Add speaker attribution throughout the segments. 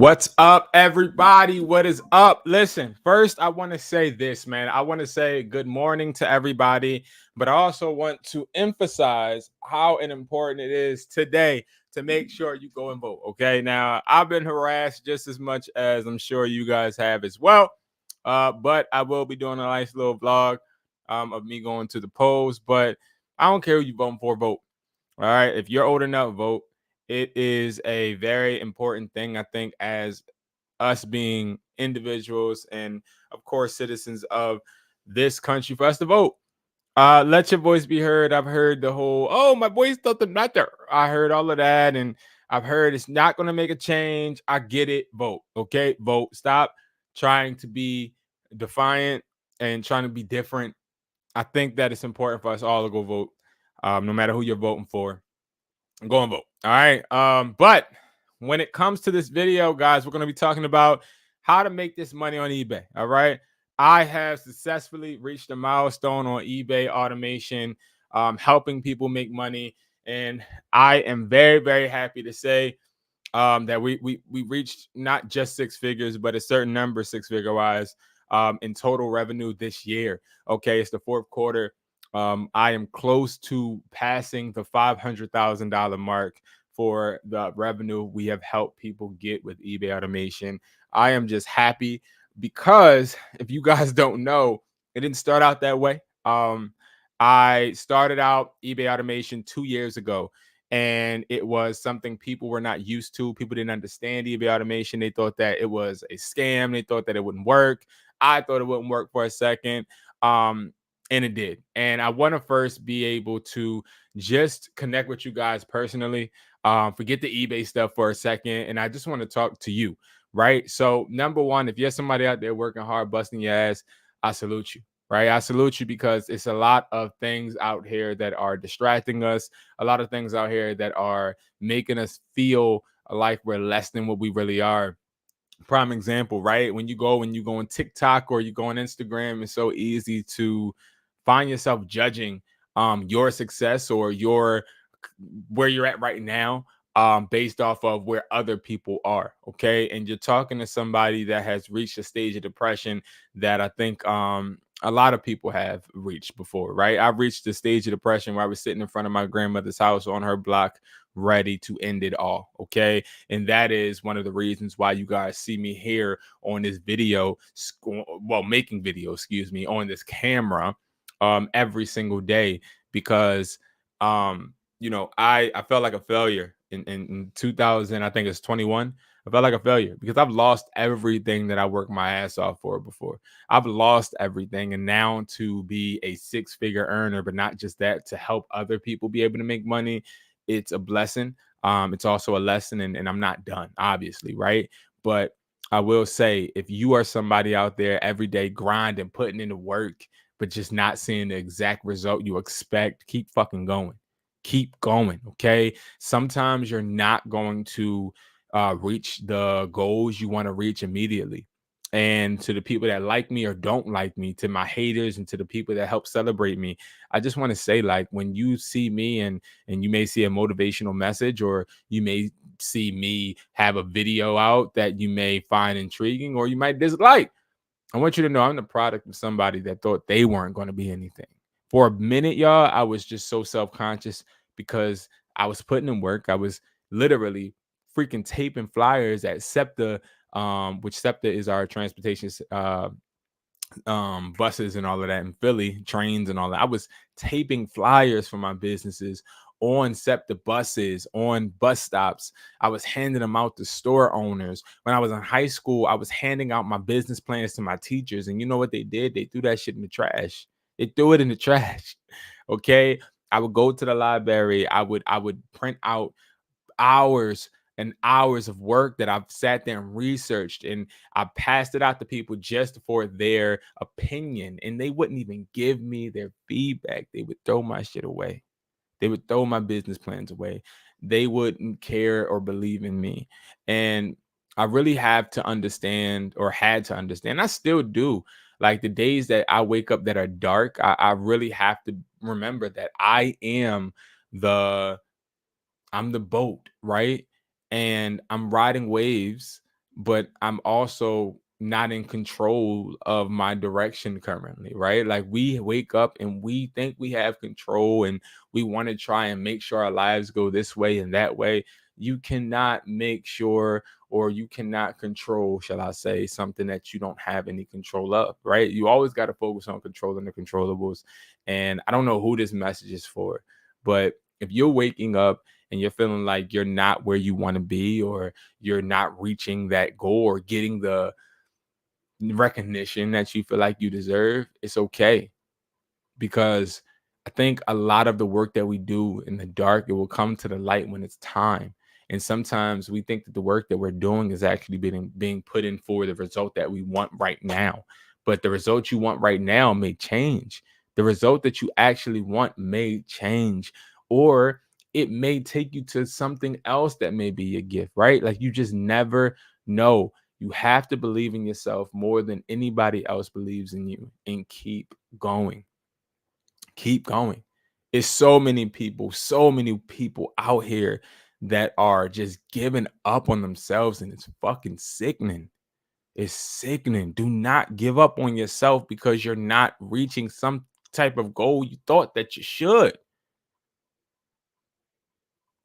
Speaker 1: What's up, everybody? What is up? Listen, first, I want to say this, man. I want to say good morning to everybody, but I also want to emphasize how important it is today to make sure you go and vote. Okay. Now, I've been harassed just as much as I'm sure you guys have as well. But I will be doing a nice little vlog of me going to the polls. But I don't care who you voting for, vote. All right. If you're old enough, vote. It is a very important thing, I think, as us being individuals and, of course, citizens of this country, for us to vote. Let your voice be heard. I've heard the whole, oh, my voice doesn't matter. I heard all of that, and I've heard it's not going to make a change. I get it. Vote. Okay. Vote. Stop trying to be defiant and trying to be different. I think that it's important for us all to go vote, no matter who you're voting for. Go and vote. All right. But when it comes to this video, guys, we're going to be talking about how to make this money on eBay. All right. I have successfully reached a milestone on eBay automation, helping people make money. And I am very, very happy to say that we reached not just six figures, but a certain number, six-figure wise, in total revenue this year. Okay. It's the fourth quarter. I am close to passing the $500,000 mark for the revenue we have helped people get with eBay automation. I am just happy because if you guys don't know, it didn't start out that way. I started out eBay automation 2 years ago, and it was something people were not used to. People didn't understand eBay automation. They thought that it was a scam. They thought that it wouldn't work. I thought it wouldn't work for a second. And it did. And I want to first be able to just connect with you guys personally. Forget the eBay stuff for a second. And I just want to talk to you, right? So, number one, if you're somebody out there working hard, busting your ass, I salute you, right? I salute you because it's a lot of things out here that are distracting us, a lot of things out here that are making us feel like we're less than what we really are. Prime example, right? When you go on TikTok or you go on Instagram, it's so easy to find yourself judging your success or your where you're at right now based off of where other people are. Okay. And you're talking to somebody that has reached a stage of depression that I think a lot of people have reached before, right? I've reached the stage of depression where I was sitting in front of my grandmother's house on her block ready to end it all. Okay. And that is one of the reasons why you guys see me here on this video, well, making video, excuse me, on this camera every single day because I felt like a failure in 2000, I think it's 21. I felt like a failure because I've lost everything that I worked my ass off for before. I've lost everything. And now to be a six-figure earner, but not just that, to help other people be able to make money, it's a blessing. It's also a lesson, and I'm not done, obviously, right? But I will say, if you are somebody out there every day grinding, putting in the work, but just not seeing the exact result you expect, keep fucking going. Keep going. Okay. Sometimes you're not going to reach the goals you want to reach immediately. And to the people that like me or don't like me, to my haters and to the people that help celebrate me, I just want to say, like, when you see me and you may see a motivational message, or you may see me have a video out that you may find intriguing or you might dislike, I want you to know I'm the product of somebody that thought they weren't going to be anything. For a minute, y'all, I was just so self-conscious because I was putting in work. I was literally freaking taping flyers at SEPTA, which SEPTA is our transportation buses and all of that in Philly, trains and all that. I was taping flyers for my businesses on SEPTA buses, on bus stops. I was handing them out to store owners. When I was in high school, I was handing out my business plans to my teachers. And you know what they did? They threw that shit in the trash. They threw it in the trash. Okay. I would go to the library. I would print out hours and hours of work that I've sat there and researched, and I passed it out to people just for their opinion, and they wouldn't even give me their feedback. They would throw my shit away. They would throw my business plans away. They wouldn't care or believe in me. And I really have to understand, or had to understand, I still do. Like the days that I wake up that are dark, I really have to remember that the I'm the boat, right? And I'm riding waves, but I'm also not in control of my direction currently, right? Like we wake up and we think we have control and we want to try and make sure our lives go this way and that way. You cannot make sure, or you cannot control, shall I say, something that you don't have any control of, right? You always got to focus on controlling the controllables. And I don't know who this message is for, but if you're waking up and you're feeling like you're not where you want to be, or you're not reaching that goal or getting the recognition that you feel like you deserve, it's okay. Because I think a lot of the work that we do in the dark, it will come to the light when it's time. And sometimes we think that the work that we're doing is actually being put in for the result that we want right now. But the result you want right now may change. The result that you actually want may change, or it may take you to something else that may be a gift, right? Like you just never know. You have to believe in yourself more than anybody else believes in you, and keep going. Keep going. It's so many people out here that are just giving up on themselves, and it's fucking sickening. It's sickening. Do not give up on yourself because you're not reaching some type of goal you thought that you should.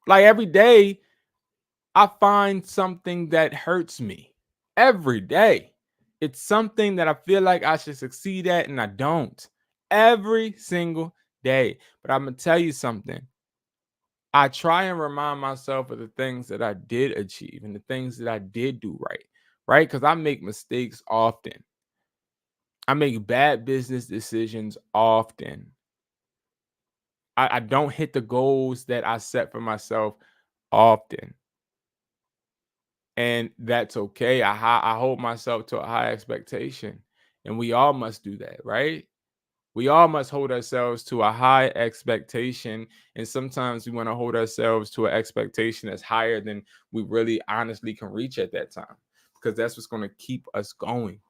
Speaker 1: Like every day, I find something that hurts me. Every day. It's something that I feel like I should succeed at and I don't. Every single day. But I'm going to tell you something. I try and remind myself of the things that I did achieve and the things that I did do right, right? Because I make mistakes often. I make bad business decisions often. I don't hit the goals that I set for myself often. And that's okay. I hold myself to a high expectation. And we all must do that, right? We all must hold ourselves to a high expectation. And sometimes we want to hold ourselves to an expectation that's higher than we really honestly can reach at that time, because that's what's going to keep us going.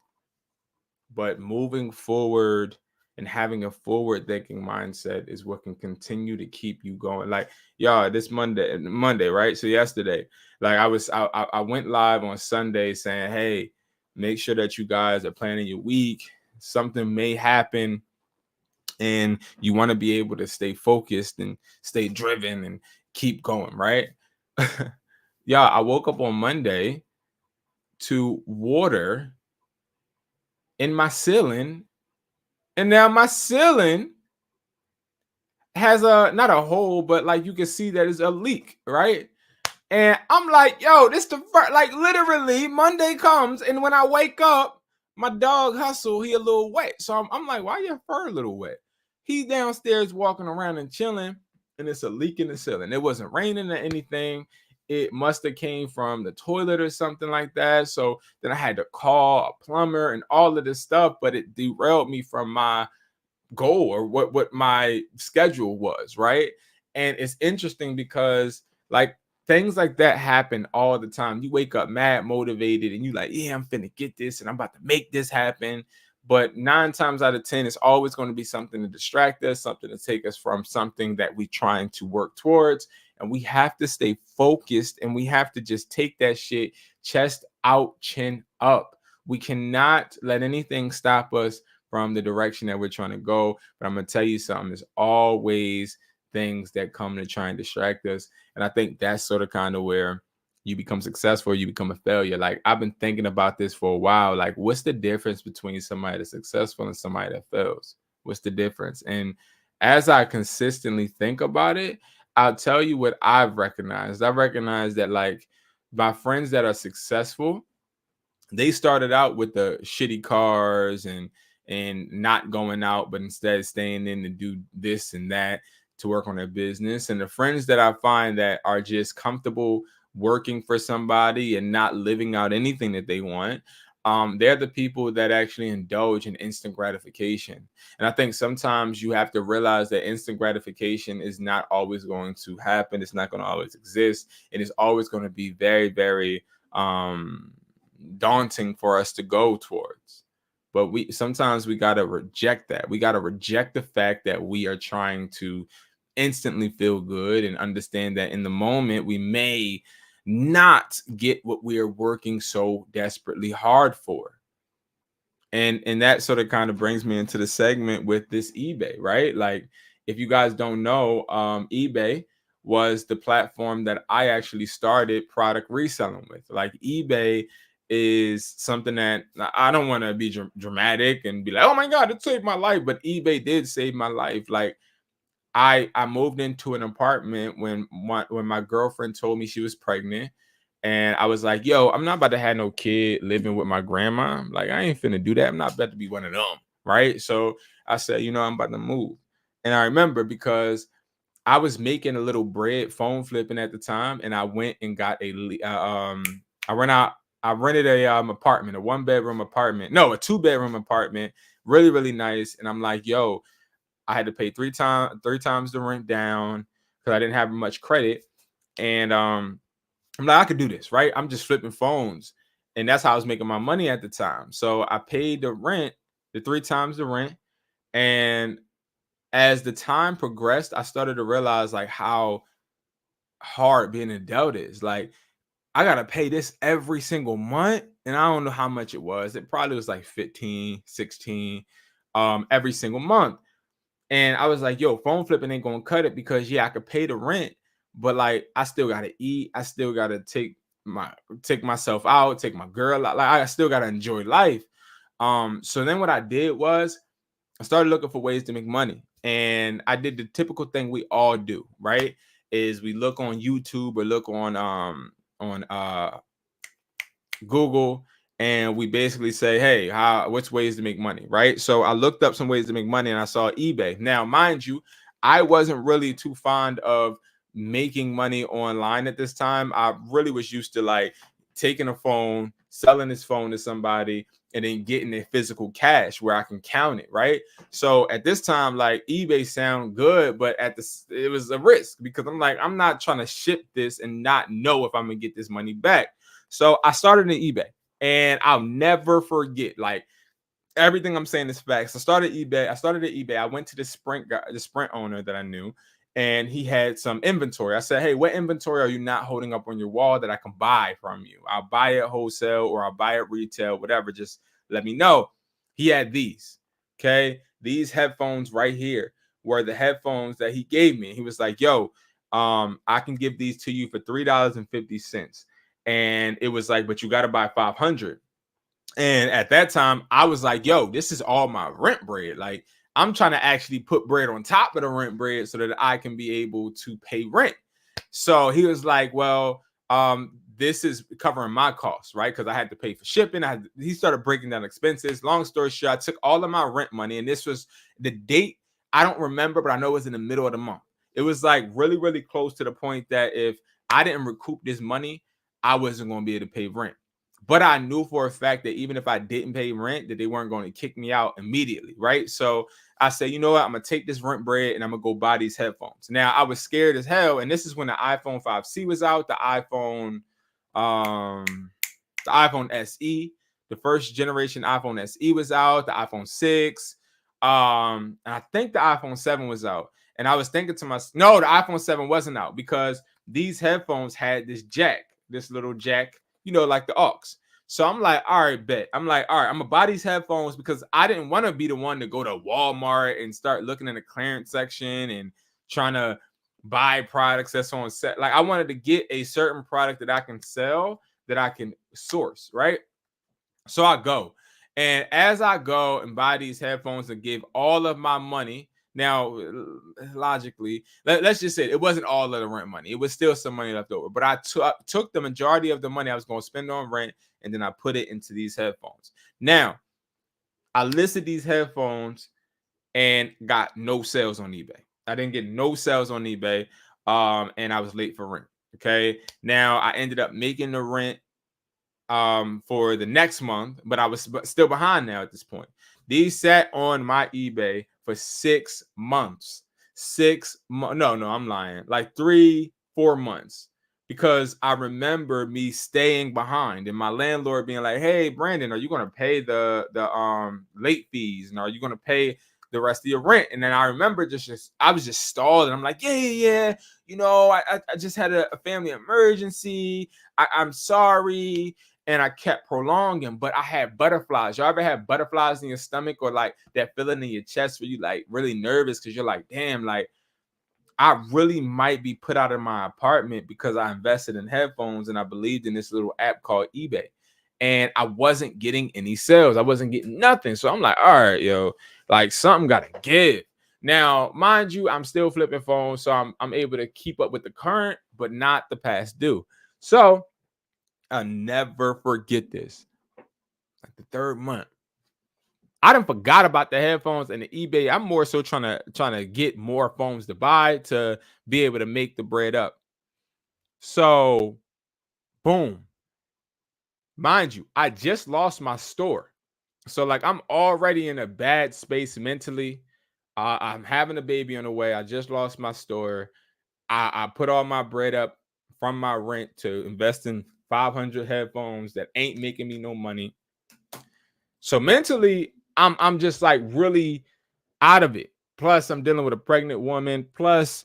Speaker 1: But moving forward and having a forward thinking mindset is what can continue to keep you going. Like, y'all, this Monday, right? So yesterday, like I went live on Sunday saying, hey, make sure that you guys are planning your week. Something may happen and you want to be able to stay focused and stay driven and keep going, right? Yeah, I woke up on Monday to water in my ceiling, and now my ceiling has a not a hole, but like you can see that it's a leak, right? And I'm like, yo, this the first, like literally Monday comes, and when I wake up, my dog Hustle, he a little wet. So I'm like, why your fur a little wet? He's downstairs walking around and chilling, and it's a leak in the ceiling. It wasn't raining or anything. It must have came from the toilet or something like that. So then I had to call a plumber and all of this stuff, but it derailed me from my goal or what my schedule was, right? And it's interesting because like things like that happen all the time. You wake up mad motivated and you like, yeah, I'm finna get this and I'm about to make this happen. But 9 times out of 10, it's always going to be something to distract us, something to take us from something that we're trying to work towards. And we have to stay focused, and we have to just take that shit chest out, chin up. We cannot let anything stop us from the direction that we're trying to go. But I'm going to tell you something, there's always things that come to try and distract us. And I think that's sort of kind of where you become successful, you become a failure. Like I've been thinking about this for a while. Like, what's the difference between somebody that's successful and somebody that fails? What's the difference? And as I consistently think about it, I'll tell you what I've recognized. I recognize that like my friends that are successful, they started out with the shitty cars and not going out, but instead staying in to do this and that to work on their business. And the friends that I find that are just comfortable working for somebody and not living out anything that they want, they're the people that actually indulge in instant gratification. And I think sometimes you have to realize that instant gratification is not always going to happen. It's not going to always exist. It is always going to be very, very daunting for us to go towards. But we sometimes we got to reject that. We got to reject the fact that we are trying to instantly feel good and understand that in the moment we may not get what we are working so desperately hard for. And that sort of kind of brings me into the segment with this eBay, right? Like, if you guys don't know, eBay was the platform that I actually started product reselling with. Like, eBay is something that I don't want to be dramatic and be like, oh my God, it saved my life. But eBay did save my life. Like, I moved into an apartment when my girlfriend told me she was pregnant, and I was like, "Yo, I'm not about to have no kid living with my grandma. Like, I ain't finna do that. I'm not about to be one of them, right?" So I said, I'm about to move, and I remember because I was making a little bread phone flipping at the time, and I went and got I went out. I rented a apartment, a 1-bedroom apartment, no, a 2-bedroom apartment, really really nice, and I'm like, "Yo." I had to pay three times the rent down because I didn't have much credit. And I'm like, I could do this, right? I'm just flipping phones. And that's how I was making my money at the time. So I paid the rent, the 3 times the rent. And as the time progressed, I started to realize like how hard being an adult is. Like, I gotta pay this every single month. And I don't know how much it was. It probably was like 15, 16 every single month. And I was like, yo, phone flipping ain't gonna cut it because I could pay the rent, but like I still gotta eat. I still gotta take myself out, take my girl out. Like, I still gotta enjoy life. So then what I did was I started looking for ways to make money. And I did the typical thing we all do, right? Is we look on YouTube or look on Google, and we basically say, hey, what's ways to make money, right? So I looked up some ways to make money and I saw eBay. Now, mind you, I wasn't really too fond of making money online at this time. I really was used to like taking a phone, selling this phone to somebody, and then getting a physical cash where I can count it, right? So at this time, like, eBay sound good, but it was a risk because I'm like, I'm not trying to ship this and not know if I'm gonna get this money back. So I started an eBay, and I'll never forget. Like, everything I'm saying is facts. I started eBay. I started at eBay. I went to the Sprint guy, the Sprint owner that I knew, and he had some inventory. I said, "Hey, what inventory are you not holding up on your wall that I can buy from you? I'll buy it wholesale or I'll buy it retail, whatever. Just let me know." He had these. Okay, these headphones right here were the headphones that he gave me. He was like, "Yo, I can give these to you for $3.50." And it was like, but you got to buy 500. And at that time, I was like, yo, this is all my rent bread. Like, I'm trying to actually put bread on top of the rent bread so that I can be able to pay rent. So he was like, well, this is covering my costs, right? Because I had to pay for shipping. He started breaking down expenses. Long story short, I took all of my rent money, and this was the date. I don't remember, but I know it was in the middle of the month. It was like really, really close to the point that if I didn't recoup this money, I wasn't going to be able to pay rent. But I knew for a fact that even if I didn't pay rent, that they weren't going to kick me out immediately, right? So I said, you know what? I'm going to take this rent bread and I'm going to go buy these headphones. Now, I was scared as hell. And this is when the iPhone 5C was out, um, the iPhone SE, the first generation iPhone SE was out, the iPhone 6. And I think the iPhone 7 was out. And I was thinking to myself, no, the iPhone 7 wasn't out because these headphones had this little jack, like the aux. So I'm like, all right, bet. I'm like, all right, I'm gonna buy these headphones because I didn't want to be the one to go to Walmart and start looking in the clearance section and trying to buy products that's on set. Like, I wanted to get a certain product that I can sell, that I can source, right? So I go. And as I go and buy these headphones and give all of my money, now logically, let's just say it wasn't all of the rent money. It was still some money left over. But I took the majority of the money I was going to spend on rent, and then I put it into these headphones. Now, I listed these headphones and got no sales on eBay. I didn't get no sales on eBay. And I was late for rent. Okay. Now I ended up making the rent for the next month, but I was still behind now at this point. These sat on my eBay for 6 months. No, I'm lying. Like 3-4 months, because I remember me staying behind and my landlord being like, "Hey, Brandon, are you going to pay the late fees? And are you going to pay the rest of your rent. And then I remember I was just stalled, and I'm like, yeah. I just had a family emergency. I'm sorry. And I kept prolonging, but I had butterflies. Y'all ever had butterflies in your stomach, or like that feeling in your chest where you like really nervous because you're like, damn, like I really might be put out of my apartment because I invested in headphones and I believed in this little app called eBay. And I wasn't getting any sales. I wasn't getting nothing. So I'm like, all right, yo, like something gotta give. Now, mind you, I'm still flipping phones, so I'm able to keep up with the current, but not the past due. So I'll never forget this. Like the third month, I done forgot about the headphones and the eBay. I'm more so trying to get more phones to buy to be able to make the bread up. So, boom. Mind you, I just lost my store. So like I'm already in a bad space mentally. I'm having a baby on the way. I just lost my store. I put all my bread up from my rent to invest in 500 headphones that ain't making me no money. So mentally, I'm just like really out of it. Plus, I'm dealing with a pregnant woman. Plus,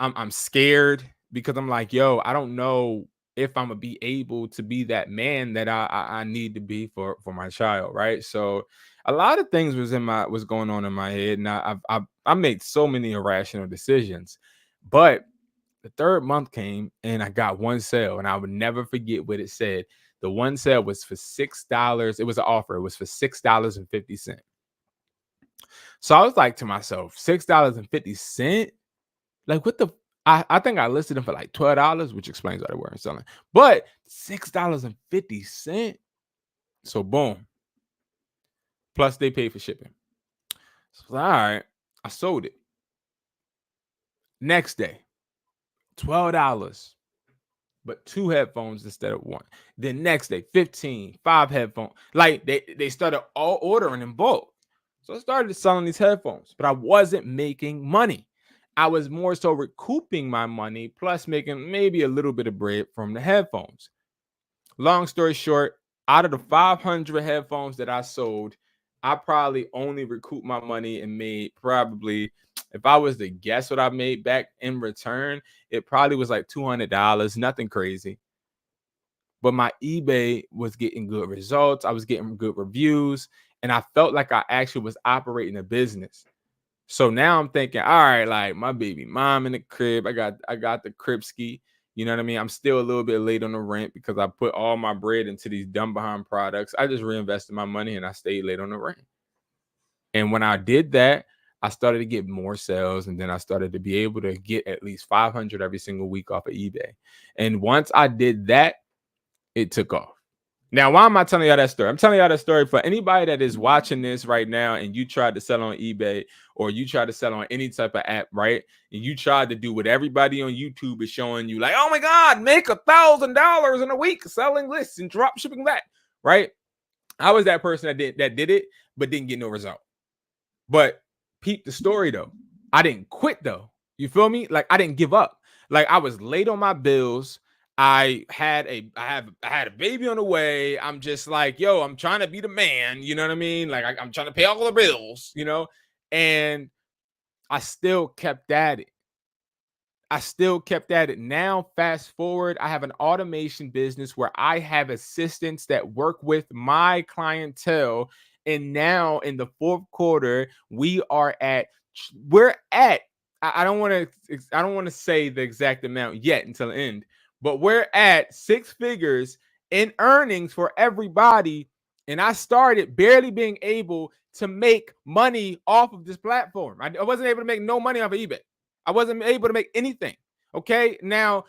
Speaker 1: I'm scared because I'm like, yo, I don't know if I'm gonna be able to be that man that I need to be for my child, right? So, a lot of things was going on in my head, and I made so many irrational decisions. But the third month came, and I got one sale, and I would never forget what it said. The one sale was for $6. It was an offer. It was for $6.50. So I was like to myself, $6.50? Like what the I think I listed them for like $12, which explains why they weren't selling. But $6.50. So boom. Plus they paid for shipping. So all right. I sold it. Next day, $12. But two headphones instead of one. Then next day, 15, five headphones. Like they started all ordering in bulk. So I started selling these headphones, but I wasn't making money. I was more so recouping my money plus making maybe a little bit of bread from the headphones. Long story short, out of the 500 headphones that I sold, I probably only recouped my money and made probably, if I was to guess what I made back in return, it probably was like $200, nothing crazy. But my eBay was getting good results. I was getting good reviews, and I felt like I actually was operating a business. So now I'm thinking, all right, like my baby mom in the crib. I got the crib ski. You know what I mean? I'm still a little bit late on the rent because I put all my bread into these dumb behind products. I just reinvested my money and I stayed late on the rent. And when I did that, I started to get more sales, and then I started to be able to get at least 500 every single week off of eBay. And once I did that, it took off. Now, why am I telling y'all that story? I'm telling y'all that story for anybody that is watching this right now and you tried to sell on eBay or you tried to sell on any type of app, right? And you tried to do what everybody on YouTube is showing you, like, oh my God, make $1,000 in a week selling this and drop shipping that, right? I was that person that did it, but didn't get no result. But peep the story though. I didn't quit though. You feel me? Like I didn't give up. Like I was late on my bills. I had a baby on the way. I'm just like, yo, I'm trying to be the man. You know what I mean? Like I'm trying to pay all the bills. And I still kept at it. Now, fast forward, I have an automation business where I have assistants that work with my clientele. And now in the fourth quarter, we're at, I don't want to say the exact amount yet until the end, but we're at six figures in earnings for everybody. And I started barely being able to make money off of this platform. I wasn't able to make no money off of eBay. I wasn't able to make anything. Okay. Now,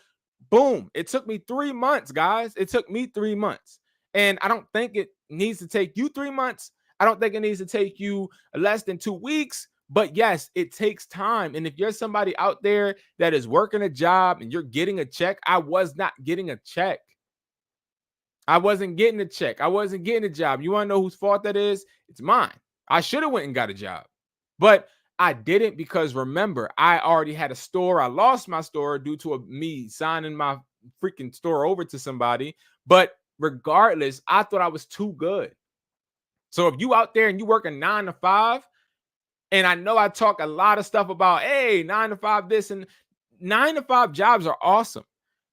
Speaker 1: boom. It took me 3 months, guys. It took me 3 months. And I don't think it needs to take you 3 months. I don't think it needs to take you less than 2 weeks. But yes, it takes time. And if you're somebody out there that is working a job and you're getting a check, I was not getting a check. I wasn't getting a check. I wasn't getting a job. You want to know whose fault that is? It's mine. I should have went and got a job. But I didn't because remember, I already had a store. I lost my store due to me signing my freaking store over to somebody. But regardless, I thought I was too good. So if you out there and you working 9 to 5, And I know I talk a lot of stuff about, hey, 9 to 5, this, and 9 to 5 jobs are awesome.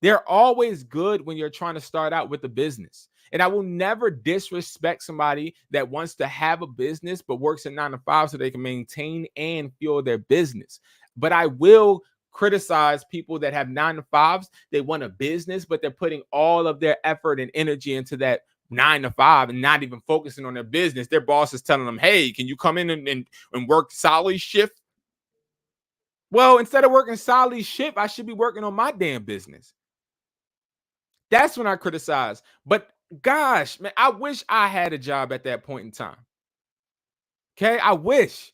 Speaker 1: They're always good when you're trying to start out with a business. And I will never disrespect somebody that wants to have a business but works in 9 to 5 so they can maintain and fuel their business. But I will criticize people that have 9 to 5s. They want a business, but they're putting all of their effort and energy into that 9 to 5 and not even focusing on their business. Their boss is telling them, hey, can you come in and work solid shift? Well, instead of working solid shift, I should be working on my damn business. That's when I criticize. But gosh, man, I wish I had a job at that point in time. Okay, I wish,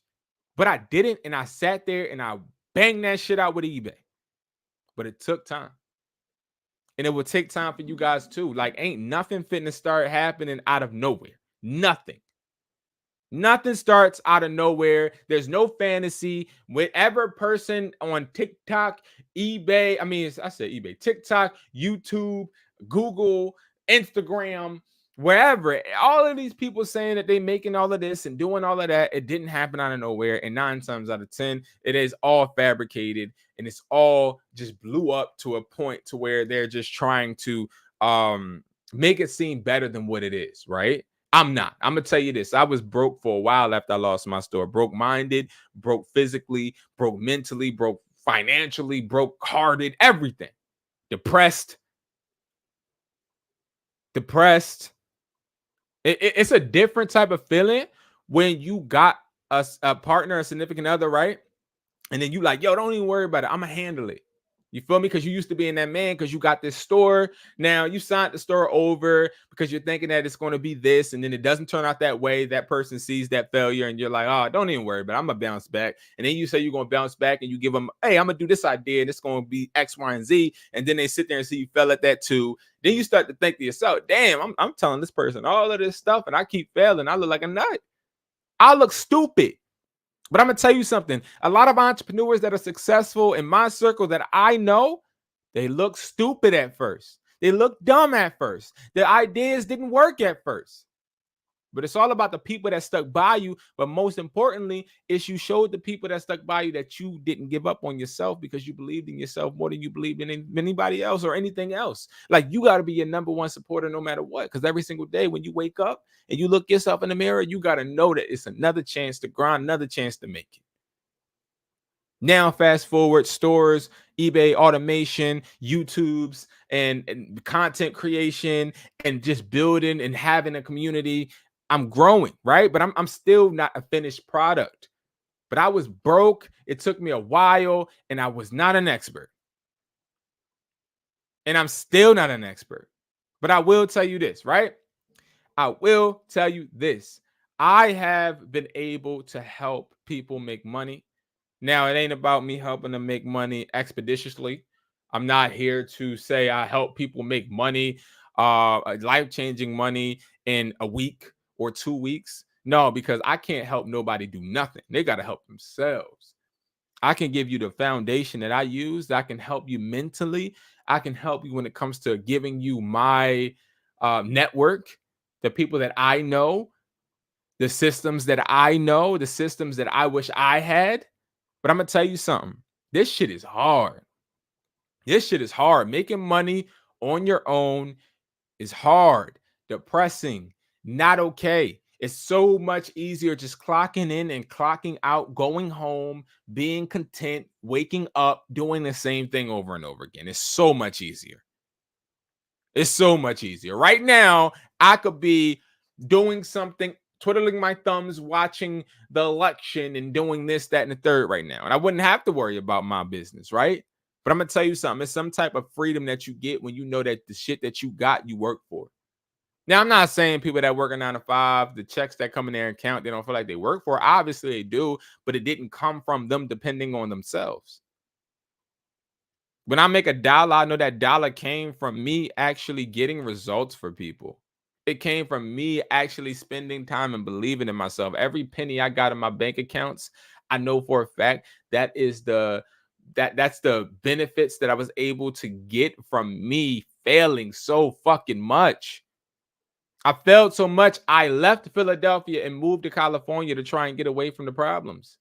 Speaker 1: but I didn't. And I sat there and I banged that shit out with eBay. But it took time. And it will take time for you guys too. Like, ain't nothing fitting to start happening out of nowhere. Nothing. Nothing starts out of nowhere. There's no fantasy. Whatever person on TikTok, eBay, I said eBay, TikTok, YouTube, Google, Instagram, wherever, all of these people saying that they making all of this and doing all of that, it didn't happen out of nowhere. And 9 times out of 10, it is all fabricated and it's all just blew up to a point to where they're just trying to make it seem better than what it is, right? I'm not. I'm gonna tell you this. I was broke for a while after I lost my store. Broke minded, broke physically, broke mentally, broke financially, broke hearted, everything. Depressed. Depressed. It's a different type of feeling when you got a partner, a significant other, right? And then you like, yo, don't even worry about it. I'm gonna handle it. You feel me? Because you used to being that man because you got this store. Now you signed the store over because you're thinking that it's going to be this, and then it doesn't turn out that way. That person sees that failure, and you're like, oh, don't even worry about it. I'm gonna bounce back. And then you say you're gonna bounce back, and you give them, hey, I'm gonna do this idea, and it's gonna be X, Y, and Z. And then they sit there and see you fell at that too. Then you start to think to yourself, damn, I'm telling this person all of this stuff, and I keep failing. I look like a nut. I look stupid. But I'm gonna tell you something. A lot of entrepreneurs that are successful in my circle that I know, they look stupid at first. They look dumb at first. Their ideas didn't work at first. But it's all about the people that stuck by you. But most importantly, is you showed the people that stuck by you that you didn't give up on yourself because you believed in yourself more than you believed in anybody else or anything else. Like, you got to be your number one supporter no matter what. Because every single day when you wake up and you look yourself in the mirror, you got to know that it's another chance to grind, another chance to make it. Now, fast forward, stores, eBay automation, YouTubes, and content creation, and just building and having a community. I'm growing, right? But I'm still not a finished product. But I was broke. It took me a while, and I was not an expert. And I'm still not an expert. But I will tell you this, right? I will tell you this. I have been able to help people make money. Now, it ain't about me helping them make money expeditiously. I'm not here to say I help people make money, life-changing money in a week or 2 weeks. No, because I can't help nobody do nothing. They got to help themselves. I can give you the foundation that I use. I can help you mentally. I can help you when it comes to giving you my network, the people that I know, the systems that I know, the systems that I wish I had. But I'm gonna tell you something. This shit is hard. This shit is hard. Making money on your own is hard, depressing, not okay. It's so much easier just clocking in and clocking out, going home, being content, waking up, doing the same thing over and over again. It's so much easier. It's so much easier. Right now, I could be doing something, twiddling my thumbs, watching the election and doing this, that, and the third right now. And I wouldn't have to worry about my business, right? But I'm going to tell you something. It's some type of freedom that you get when you know that the shit that you got, you work for. Now, I'm not saying people that work a 9 to 5, the checks that come in their account, they don't feel like they work for. Obviously, they do, but it didn't come from them depending on themselves. When I make a dollar, I know that dollar came from me actually getting results for people. It came from me actually spending time and believing in myself. Every penny I got in my bank accounts, I know for a fact that is that's the benefits that I was able to get from me failing so fucking much. I failed so much, I left Philadelphia and moved to California to try and get away from the problems.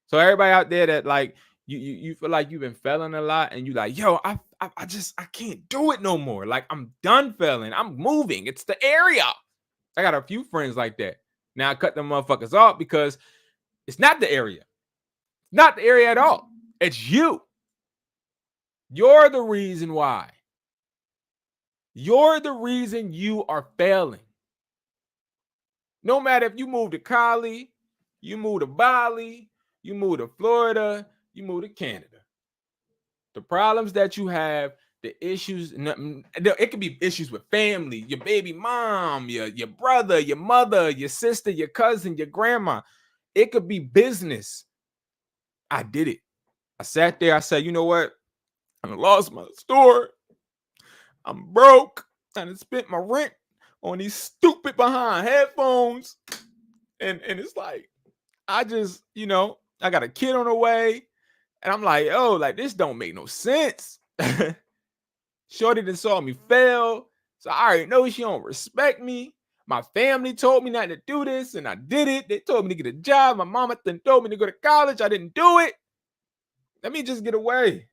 Speaker 1: So everybody out there that like you feel like you've been failing a lot and you like, yo, I can't do it no more. Like I'm done failing. I'm moving. It's the area. I got a few friends like that. Now I cut them motherfuckers off because it's not the area. Not the area at all. It's you. You're the reason why. You're the reason you are failing. No matter if you move to Cali, you move to Bali, you move to Florida, you move to Canada. The problems that you have, the issues, it could be issues with family, your baby mom, your brother, your mother, your sister, your cousin, your grandma. It could be business. I did it. I sat there. I said, you know what? I lost my store. I'm broke. I done spent my rent on these stupid behind headphones. And it's like, I just, I got a kid on the way. And I'm like, oh, like this don't make no sense. Shorty done saw me fail. So I already know she don't respect me. My family told me not to do this, and I did it. They told me to get a job. My mama then told me to go to college. I didn't do it. Let me just get away.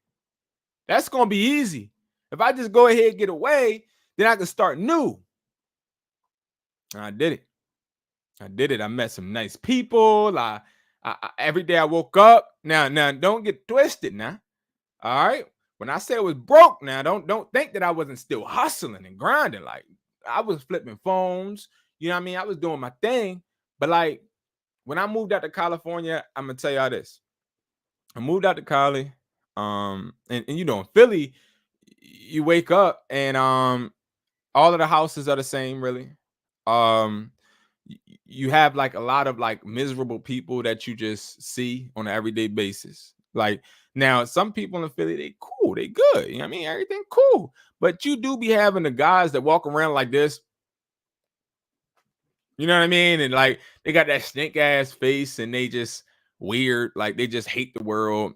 Speaker 1: That's gonna be easy. If I just go ahead and get away, then I can start new. And I did it. I did it. I met some nice people. I every day I woke up. Now, don't get twisted now. All right. When I say it was broke, now don't think that I wasn't still hustling and grinding. Like I was flipping phones. You know what I mean? I was doing my thing. But like when I moved out to California, I'm gonna tell y'all this. I moved out to Cali. And in Philly, you wake up and all of the houses are the same, really. Um, you have like a lot of like miserable people that you just see on an everyday basis. Like now, some people in Philly, they cool, they good. You know what I mean? Everything cool. But you do be having the guys that walk around like this. You know what I mean? And like they got that stink ass face and they just weird, like they just hate the world.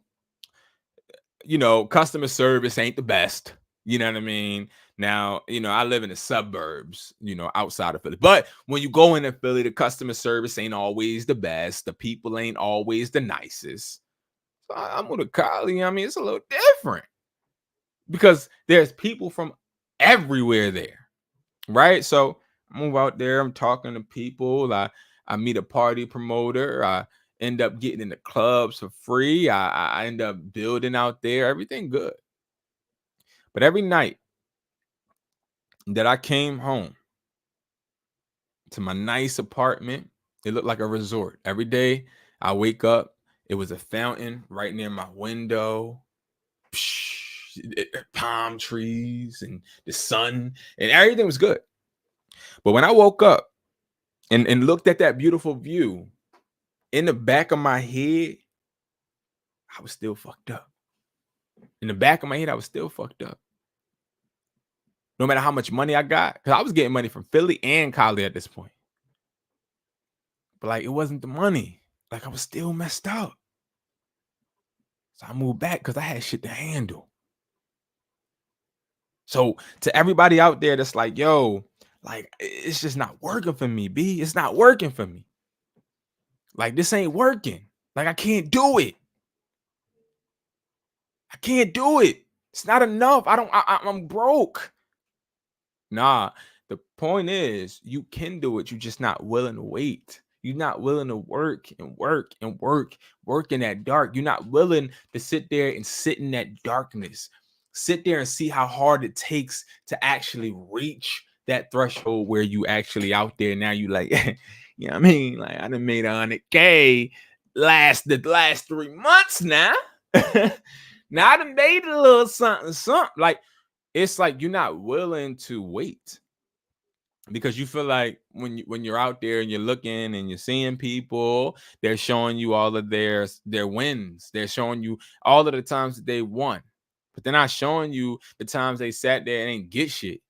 Speaker 1: Customer service ain't the best. You know what I mean? Now, I live in the suburbs, outside of Philly. But when you go into Philly, the customer service ain't always the best. The people ain't always the nicest. So I'm with a Cali. I mean, it's a little different because there's people from everywhere there, right? So I move out there. I'm talking to people. I meet a party promoter. I end up getting in the clubs for free. I end up building out there. Everything good. But every night that I came home to my nice apartment, it looked like a resort. Every day I wake up, it was a fountain right near my window. Palm trees and the sun and everything was good. But when I woke up and looked at that beautiful view, in the back of my head, I was still fucked up. In the back of my head, I was still fucked up. No matter how much money I got, because I was getting money from Philly and Cali at this point. But like, it wasn't the money. Like, I was still messed up. So I moved back because I had shit to handle. So to everybody out there that's like, yo, like, it's just not working for me, B. It's not working for me. Like, this ain't working. Like, I can't do it. I can't do it. It's not enough. I'm broke. Nah, the point is you can do it. You're just not willing to wait. You're not willing to work and work and work in that dark. You're not willing to sit there and sit in that darkness. Sit there and see how hard it takes to actually reach that threshold where you actually out there. Now you like, you know what I mean? Like I done made 100K the last 3 months now. Now I done made a little something. Like it's like you're not willing to wait because you feel like when you're out there and you're looking and you're seeing people, they're showing you all of their wins. They're showing you all of the times that they won, but they're not showing you the times they sat there and ain't get shit.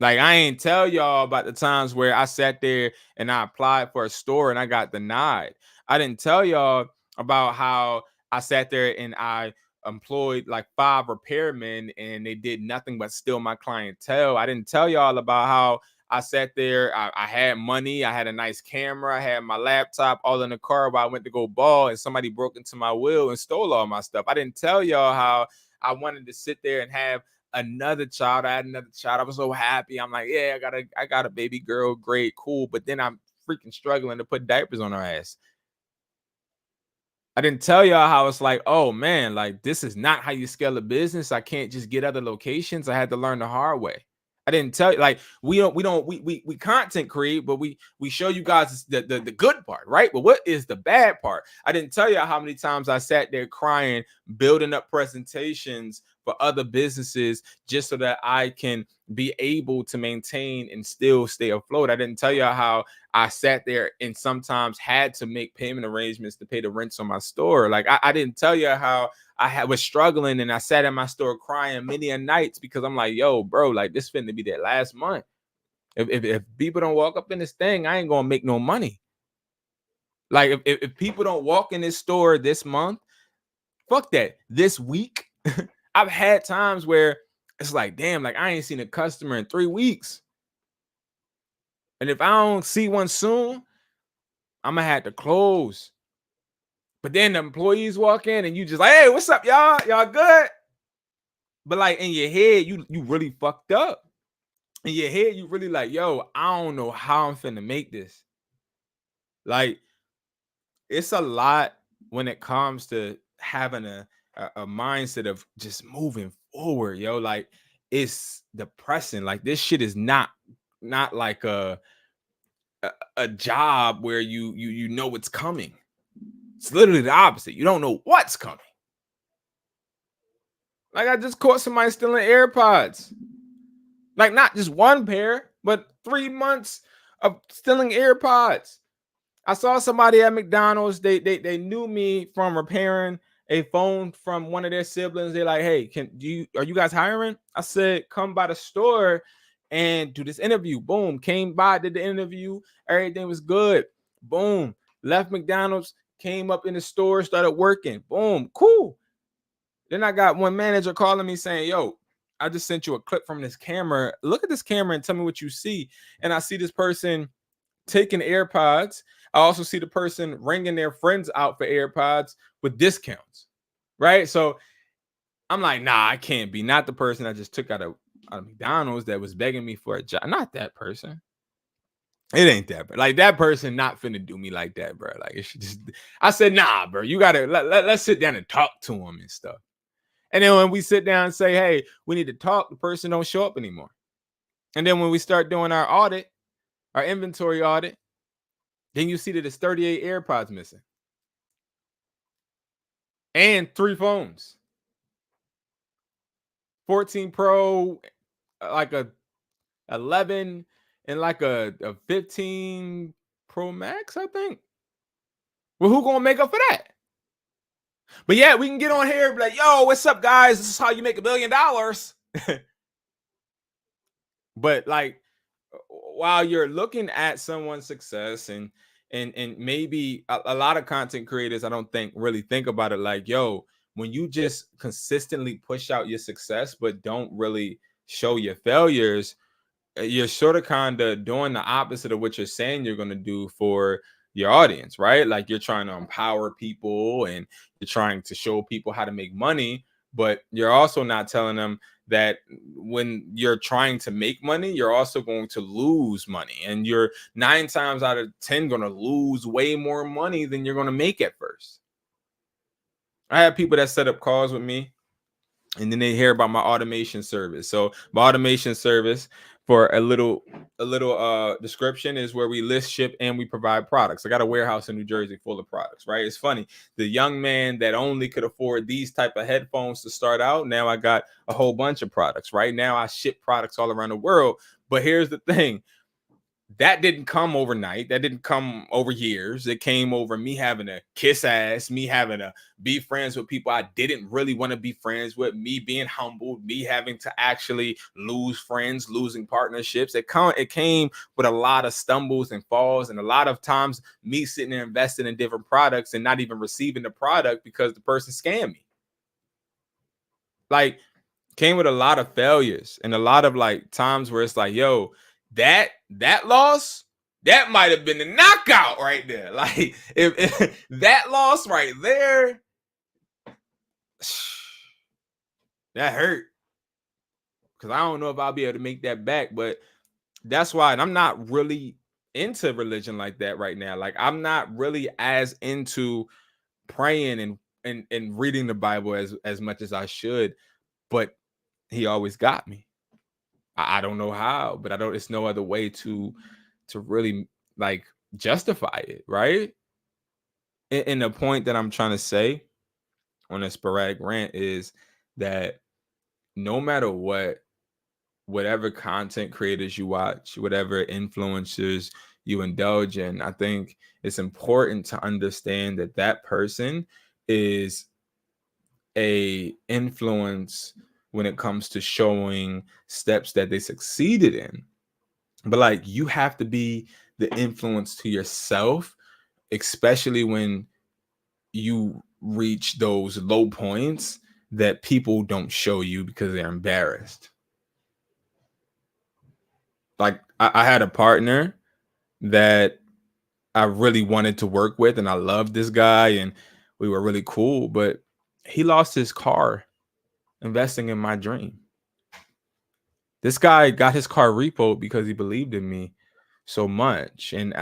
Speaker 1: Like I ain't tell y'all about the times where I sat there and I applied for a store and I got denied. I didn't tell y'all about how I sat there and I employed like 5 repairmen and they did nothing but steal my clientele. I didn't tell y'all about how I sat there. I had money. I had a nice camera. I had my laptop all in the car while I went to go ball, and somebody broke into my wheel and stole all my stuff. I didn't tell y'all how I wanted to sit there and have another child. I had another child. I was so happy. I'm like, yeah, I got a baby girl. Great, cool. But then I'm freaking struggling to put diapers on her ass. I didn't tell y'all how it's like, oh man, like this is not how you scale a business. I can't just get other locations. I had to learn the hard way. I didn't tell you, like we content create, but we show you guys the good part, right? But what is the bad part? I didn't tell you how many times I sat there crying, building up presentations for other businesses just so that I can be able to maintain and still stay afloat. I didn't tell you how I sat there and sometimes had to make payment arrangements to pay the rents on my store. Like I didn't tell you how was struggling and I sat in my store crying many a nights because I'm like, yo, bro, like this finna be that last month. If people don't walk up in this thing, I ain't gonna make no money. Like if people don't walk in this store this month, fuck that. This week, I've had times where it's like, damn, like I ain't seen a customer in 3 weeks. And if I don't see one soon, I'm gonna have to close. But then the employees walk in and you just like, hey, what's up, y'all? Y'all good? But like in your head, you really fucked up. In your head, you really like, yo, I don't know how I'm finna make this. Like, it's a lot when it comes to having a mindset of just moving forward, yo. Like, it's depressing. Like, this shit is not like a job where you know it's coming. It's literally the opposite. You don't know what's coming. Like I just caught somebody stealing AirPods. Like not just one pair, but 3 months of stealing AirPods. I saw somebody at McDonald's. They knew me from repairing a phone from one of their siblings. They're like, hey, are you guys hiring? I said, come by the store and do this interview. Boom. Came by, did the interview. Everything was good. Boom. Left McDonald's, came up in the store, started working. Boom. Cool. Then I got one manager calling me saying, yo, I just sent you a clip from this camera. Look at this camera and tell me what you see. And I see this person taking AirPods. I also see the person ringing their friends out for AirPods with discounts. Right. So I'm like, nah, I can't be. Not the person I just took out of McDonald's that was begging me for a job. Not that person. It ain't that, bro. Like that person not finna do me like that, bro. Like it should just. I said, nah, bro. You gotta let's sit down and talk to him and stuff. And then when we sit down and say, hey, we need to talk, the person don't show up anymore. And then when we start doing our audit, our inventory audit, then you see that it's 38 AirPods missing. And 3 phones. 14 Pro, like a 11, and like a 15 Pro Max, I think. Well, who gonna make up for that? But yeah, we can get on here and be like, yo, what's up, guys? This is how you make $1 billion. But like while you're looking at someone's success and maybe a lot of content creators, I don't think really think about it like, yo, when you just consistently push out your success but don't really show your failures, you're sort of kind of doing the opposite of what you're saying you're going to do for your audience, right? Like you're trying to empower people and you're trying to show people how to make money, but you're also not telling them that when you're trying to make money, you're also going to lose money. And you're 9 times out of 10 going to lose way more money than you're going to make at first. I have people that set up calls with me and then they hear about my automation service. So my automation service, for a little description, is where we list, ship, and we provide products. I got a warehouse in New Jersey full of products, right? It's funny. The young man that only could afford these type of headphones to start out, now I got a whole bunch of products. Right now I ship products all around the world. But here's the thing. That didn't come overnight. That didn't come over years. It came over me having to kiss ass, me having to be friends with people I didn't really want to be friends with, me being humbled, me having to actually lose friends, losing partnerships. It came with a lot of stumbles and falls, and a lot of times me sitting there investing in different products and not even receiving the product because the person scammed me. Like, came with a lot of failures and a lot of like times where it's like, yo, that loss, that might have been the knockout right there. Like if that loss right there, that hurt. Because I don't know if I'll be able to make that back. But that's why, and I'm not really into religion like that right now. Like I'm not really as into praying and reading the Bible as much as I should. But he always got me. I don't know how, but I don't. It's no other way to really like justify it, right? And the point that I'm trying to say on a sporadic rant is that no matter what, whatever content creators you watch, whatever influencers you indulge in, I think it's important to understand that that person is a influence when it comes to showing steps that they succeeded in. But like you have to be the influence to yourself, especially when you reach those low points that people don't show you because they're embarrassed. Like I had a partner that I really wanted to work with, and I loved this guy, and we were really cool, but he lost his car investing in my dream. This guy got his car repoed because he believed in me so much, and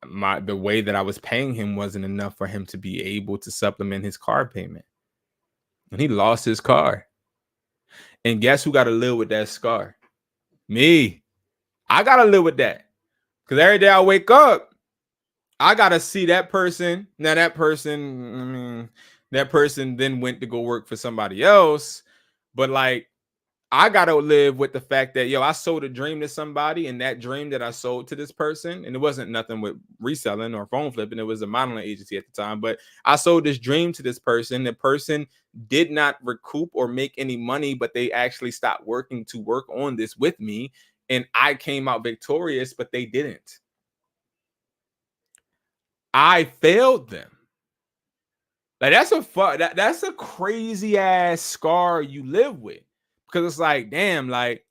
Speaker 1: the way that I was paying him wasn't enough for him to be able to supplement his car payment, and he lost his car. And guess who got to live with that scar? Me. I got to live with that because every day I wake up, I got to see that person. Now that person then went to go work for somebody else, but like I gotta live with the fact that I sold a dream to somebody, and that dream that I sold to this person, and it wasn't nothing with reselling or phone flipping, it was a modeling agency at the time, but I sold this dream to this person. The person did not recoup or make any money, but they actually stopped working to work on this with me, and I came out victorious, but they didn't. I failed them. Like that's a crazy ass scar you live with, because it's like, damn, like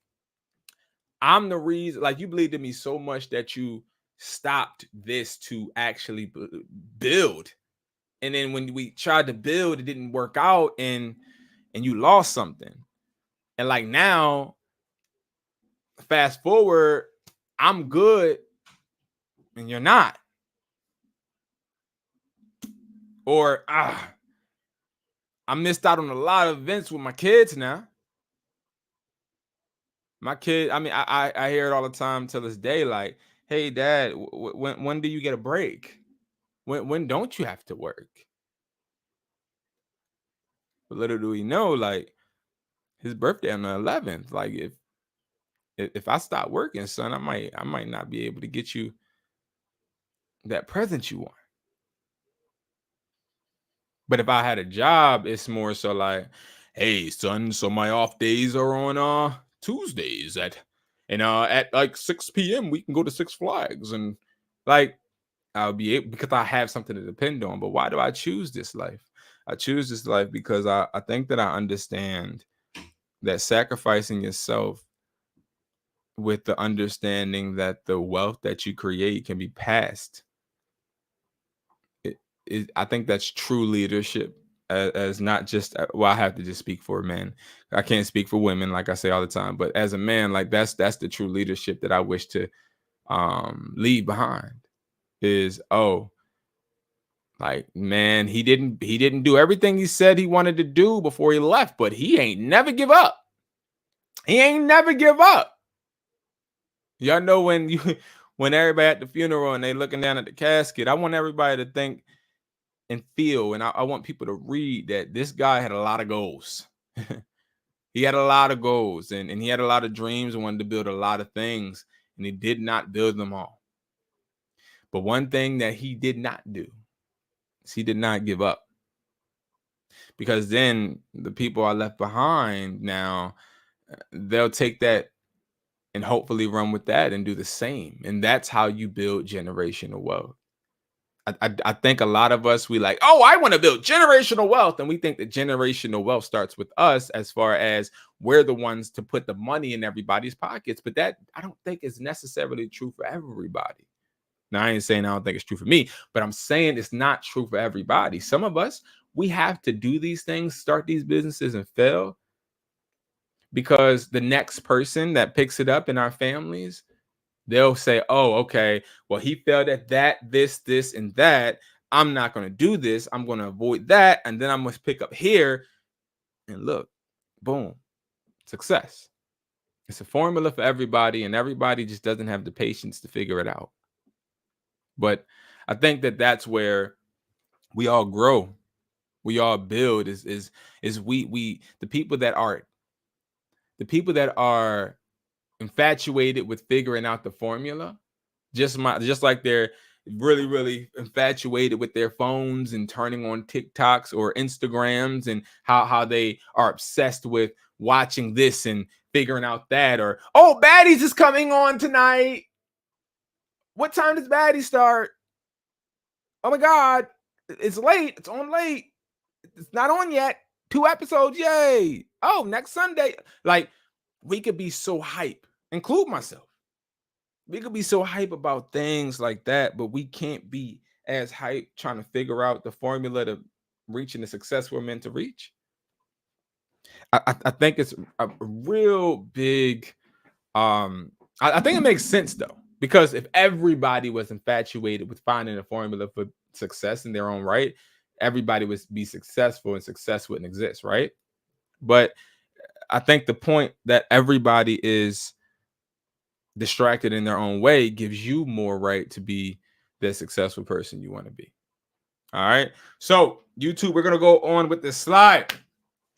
Speaker 1: I'm the reason, like you believed in me so much that you stopped this to actually build. And then when we tried to build, it didn't work out, and you lost something. And like now, fast forward, I'm good and you're not. Or I missed out on a lot of events with my kids now. My kid, I mean, I hear it all the time till this day, like, hey dad, when do you get a break? When don't you have to work? But little do we know, like his birthday on the 11th. Like if I stop working, son, I might not be able to get you that present you want. But if I had a job, it's more so like, hey son, so my off days are on Tuesdays at like 6 p.m. we can go to Six Flags, and like I'll be able, because I have something to depend on. But why do I choose this life? I choose this life because I think that I understand that sacrificing yourself with the understanding that the wealth that you create can be passed. I think that's true leadership, as not just, well, I have to just speak for men. I can't speak for women, like I say all the time, but as a man, like that's the true leadership that I wish to leave behind is, like, man, he didn't do everything he said he wanted to do before he left, but he ain't never give up. He ain't never give up. Y'all know when everybody at the funeral and they looking down at the casket, I want everybody to think and feel, and I want people to read that this guy had a lot of goals. He had a lot of goals, and he had a lot of dreams and wanted to build a lot of things, and he did not build them all. But one thing that he did not do is he did not give up. Because then the people are left behind now, they'll take that and hopefully run with that and do the same. And that's how you build generational wealth. I think a lot of us, we like, oh, I want to build generational wealth. And we think that generational wealth starts with us as far as we're the ones to put the money in everybody's pockets. But that I don't think is necessarily true for everybody. Now, I ain't saying I don't think it's true for me, but I'm saying it's not true for everybody. Some of us, we have to do these things, start these businesses and fail because the next person that picks it up in our families, they'll say, oh, okay, well, he failed at that, this, and that. I'm not going to do this. I'm going to avoid that. And then I must pick up here and look, boom, success. It's a formula for everybody, and everybody just doesn't have the patience to figure it out. But I think that that's where we all grow. We all build is we the people that are infatuated with figuring out the formula, just like they're really infatuated with their phones and turning on TikToks or Instagrams, and how they are obsessed with watching this and figuring out that, or oh, Baddies is coming on tonight. What time does Baddies start? Oh my God, it's late. It's on late. It's not on yet. 2 episodes, yay. Oh, next Sunday. Like, we could be so hype, include myself. We could be so hype about things like that, but we can't be as hype trying to figure out the formula to reaching the success we're meant to reach. I think it's a real big I think it makes sense though, because if everybody was infatuated with finding a formula for success in their own right, everybody would be successful and success wouldn't exist, right? But I think the point that everybody is distracted in their own way gives you more right to be the successful person you want to be. All right. So, YouTube, we're going to go on with this slide.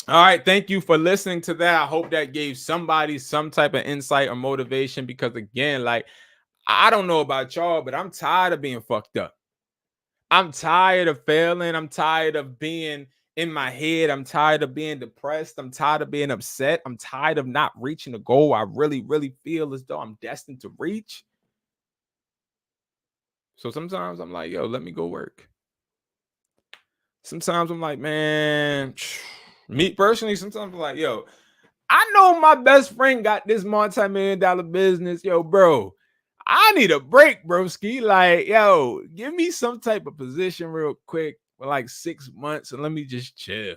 Speaker 1: All right. Thank you for listening to that. I hope that gave somebody some type of insight or motivation, because, again, like, I don't know about y'all, but I'm tired of being fucked up. I'm tired of failing. I'm tired of being in my head. I'm tired of being depressed. I'm tired of being upset. I'm tired of not reaching a goal I really feel as though I'm destined to reach. So sometimes I'm like, yo, let me go work. Sometimes I'm like, man, me personally, sometimes I'm like, yo, I know my best friend got this multi-million-dollar business. Yo, bro, I need a break, broski. Like, yo, give me some type of position real quick for like 6 months and let me just chill.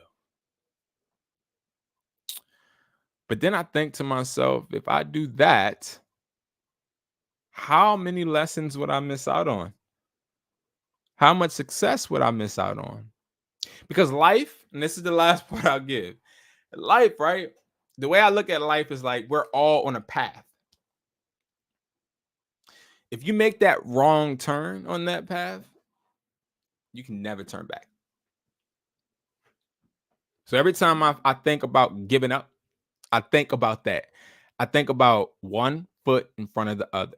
Speaker 1: But then I think to myself, if I do that, how many lessons would I miss out on? How much success would I miss out on? Because life, and this is the last part I'll give, life, right? The way I look at life is like we're all on a path. If you make that wrong turn on that path, you can never turn back. So every time I think about giving up, I think about that. I think about one foot in front of the other.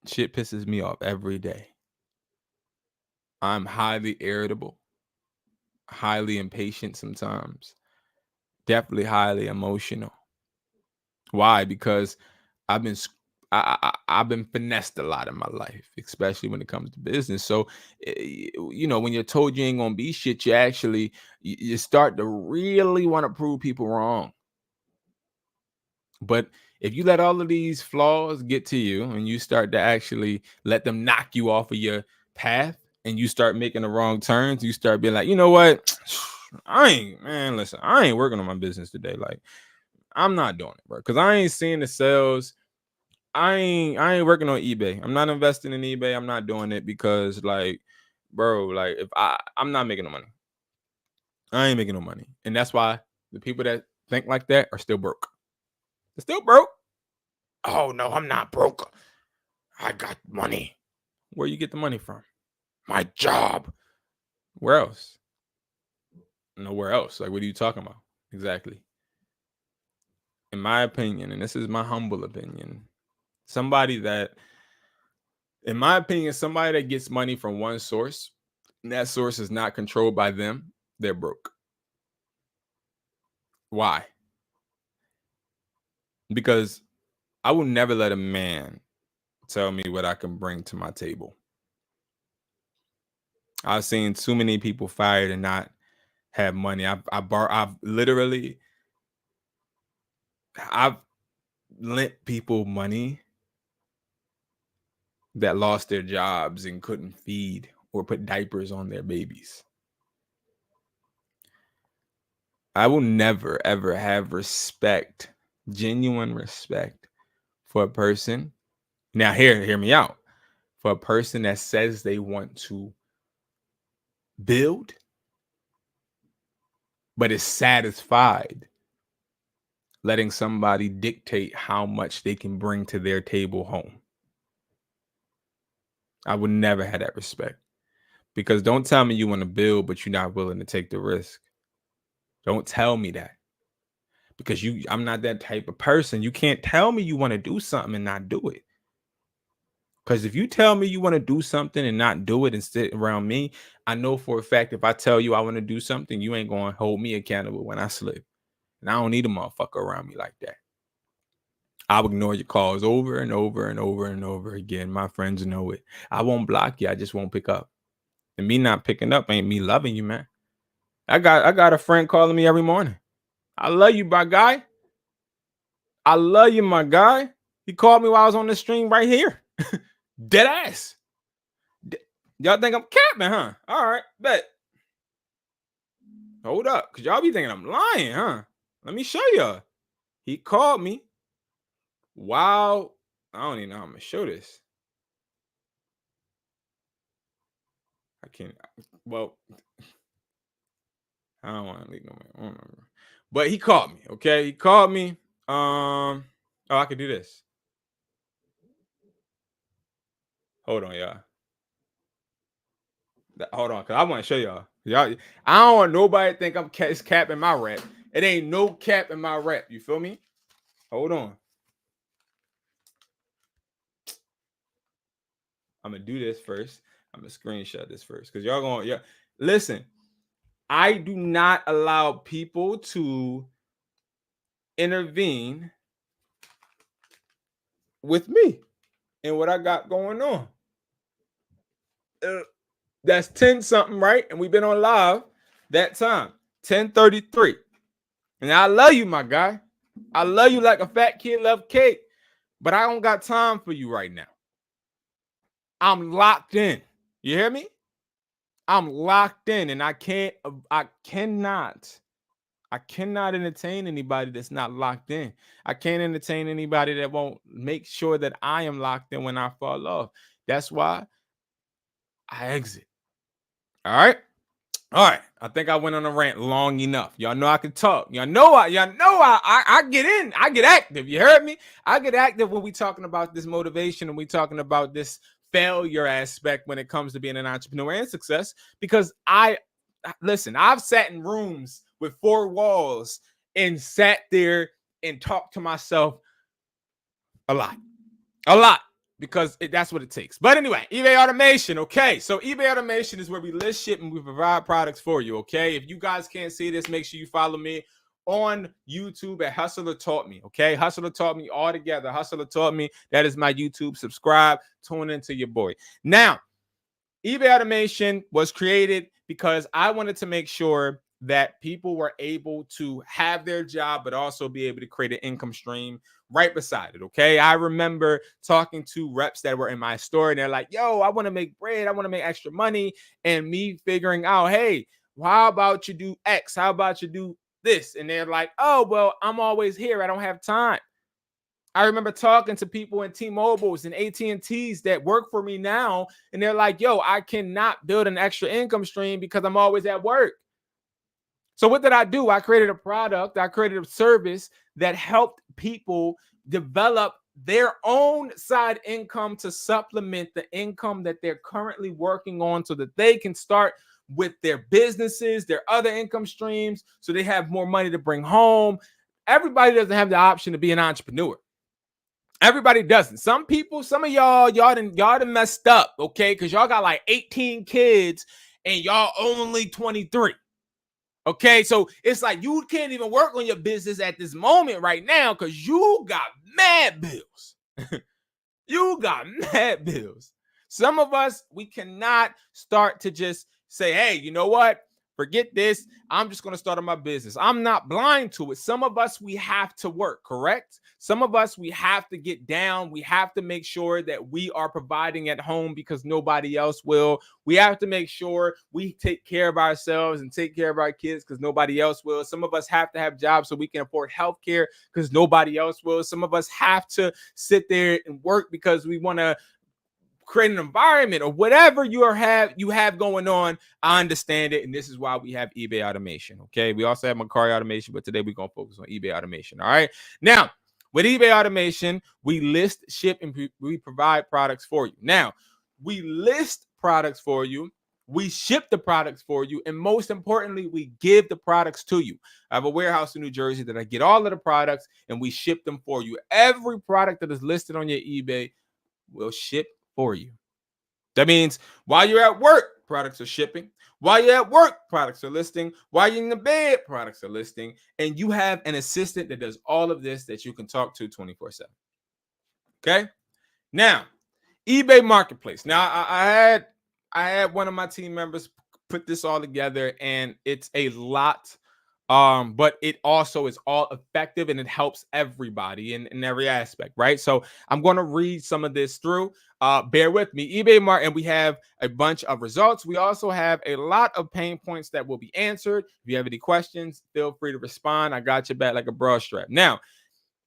Speaker 1: Shit pisses me off every day. I'm highly irritable, highly impatient sometimes, definitely highly emotional. Why? Because I've been I've been finessed a lot in my life, especially when it comes to business. So, when you're told you ain't gonna be shit, you actually you start to really want to prove people wrong. But if you let all of these flaws get to you and you start to actually let them knock you off of your path, and you start making the wrong turns, you start being like, you know what? Listen, I ain't working on my business today. Like, I'm not doing it, bro. Cause I ain't seeing the sales. I ain't working on eBay. I'm not investing in eBay. I'm not doing it because, like, bro, like, if I'm not making no money. I ain't making no money. And that's why the people that think like that are still broke. They're still broke. Oh no, I'm not broke. I got money. Where you get the money from? My job. Where else? Nowhere else. Like, what are you talking about? Exactly. In my opinion, and this is my humble opinion, somebody that, in my opinion, somebody that gets money from one source, and that source is not controlled by them, they're broke. Why? Because I will never let a man tell me what I can bring to my table. I've seen too many people fired and not have money. I've literally I've lent people money that lost their jobs and couldn't feed or put diapers on their babies. I will never ever have respect, genuine respect for a person. Now hear me out. For a person that says they want to build but is satisfied letting somebody dictate how much they can bring to their table home. I would never have that respect. Because don't tell me you want to build, but you're not willing to take the risk. Don't tell me that. Because I'm not that type of person. You can't tell me you want to do something and not do it. Because if you tell me you want to do something and not do it and sit around me, I know for a fact if I tell you I want to do something, you ain't going to hold me accountable when I slip. And I don't need a motherfucker around me like that. I'll ignore your calls over and over and over and over again. My friends know it. I won't block you. I just won't pick up. And me not picking up ain't me loving you, man. I got a friend calling me every morning. I love you, my guy. I love you, my guy. He called me while I was on the stream right here. Dead ass. Y'all think I'm capping, huh? All right, bet. Hold up, because y'all be thinking I'm lying, huh? Let me show y'all. He called me while, I don't even know how I'm going to show this. I can't, well, I don't want to leave no man. But he called me, okay? He called me. Oh, I could do this. Hold on, y'all. Hold on, because I want to show y'all. I don't want nobody to think I'm capping my rep. It ain't no cap in my rep. You feel me? Hold on. I'm going to do this first. I'm going to screenshot this first. Because y'all going, yeah. Listen, I do not allow people to intervene with me and what I got going on. That's 10 something, right? And we've been on live that time, 10:33. And I love you, my guy. I love you like a fat kid love cake, but I don't got time for you right now. I'm locked in. You hear me? I'm locked in, and I cannot entertain anybody that's not locked in. I can't entertain anybody that won't make sure that I am locked in when I fall off. That's why I exit. All right. All right. I think I went on a rant long enough. Y'all know I can talk. Y'all know I get in. I get active. You heard me? I get active when we talking about this motivation and we talking about this failure aspect when it comes to being an entrepreneur and success. Because listen, I've sat in rooms with 4 walls and sat there and talked to myself a lot. Because that's what it takes. But anyway, eBay automation. Okay, so eBay automation is where we list, ship, and we provide products for you. Okay, if you guys can't see this, make sure you follow me on YouTube at Hustler Taught Me. Okay, Hustler Taught Me all together. Hustler Taught Me. That is my YouTube. Subscribe. Tune into your boy. Now, eBay automation was created because I wanted to make sure that people were able to have their job, but also be able to create an income stream right beside it. Okay. I remember talking to reps that were in my store and they're like, yo, I want to make bread. I want to make extra money. And me figuring out, hey, how about you do X? How about you do this? And they're like, oh, well, I'm always here. I don't have time. I remember talking to people in T-Mobiles and AT&Ts that work for me now, and they're like, yo, I cannot build an extra income stream because I'm always at work. So what did I do? I created a product, I created a service that helped people develop their own side income to supplement the income that they're currently working on so that they can start with their businesses, their other income streams, so they have more money to bring home. Everybody doesn't have the option to be an entrepreneur. Everybody doesn't. Some people, some of y'all done messed up, okay? Because y'all got like 18 kids and y'all only 23. Okay, so it's like you can't even work on your business at this moment right now because you got mad bills. You got mad bills. Some of us, we cannot start to just say, hey, you know what? Forget this. I'm just going to start my business. I'm not blind to it. Some of us, we have to work, correct? Some of us, we have to get down. We have to make sure that we are providing at home because nobody else will. We have to make sure we take care of ourselves and take care of our kids because nobody else will. Some of us have to have jobs so we can afford health care because nobody else will. Some of us have to sit there and work because we want to create an environment or whatever you have going on. I understand it, and this is why we have eBay automation. Okay, we also have Mercari automation, but today we're gonna focus on eBay automation. All right, now with eBay automation, we list, ship, and we provide products for you. Now we list products for you, we ship the products for you, and most importantly, we give the products to you. I have a warehouse in New Jersey that I get all of the products and we ship them for you. Every product that is listed on your eBay will ship for you. That means while you're at work, products are shipping. While you're at work, products are listing. While you're in the bed, products are listing. And you have an assistant that does all of this that you can talk to 24/7. Okay. Now, eBay Marketplace. Now, I had one of my team members put this all together, and it's a lot. But it also is all effective and it helps everybody in every aspect, right? So I'm going to read some of this through. Bear with me. eBay Mart, and we have a bunch of results. We also have a lot of pain points that will be answered. If you have any questions, feel free to respond. I got your back like a bra strap. Now,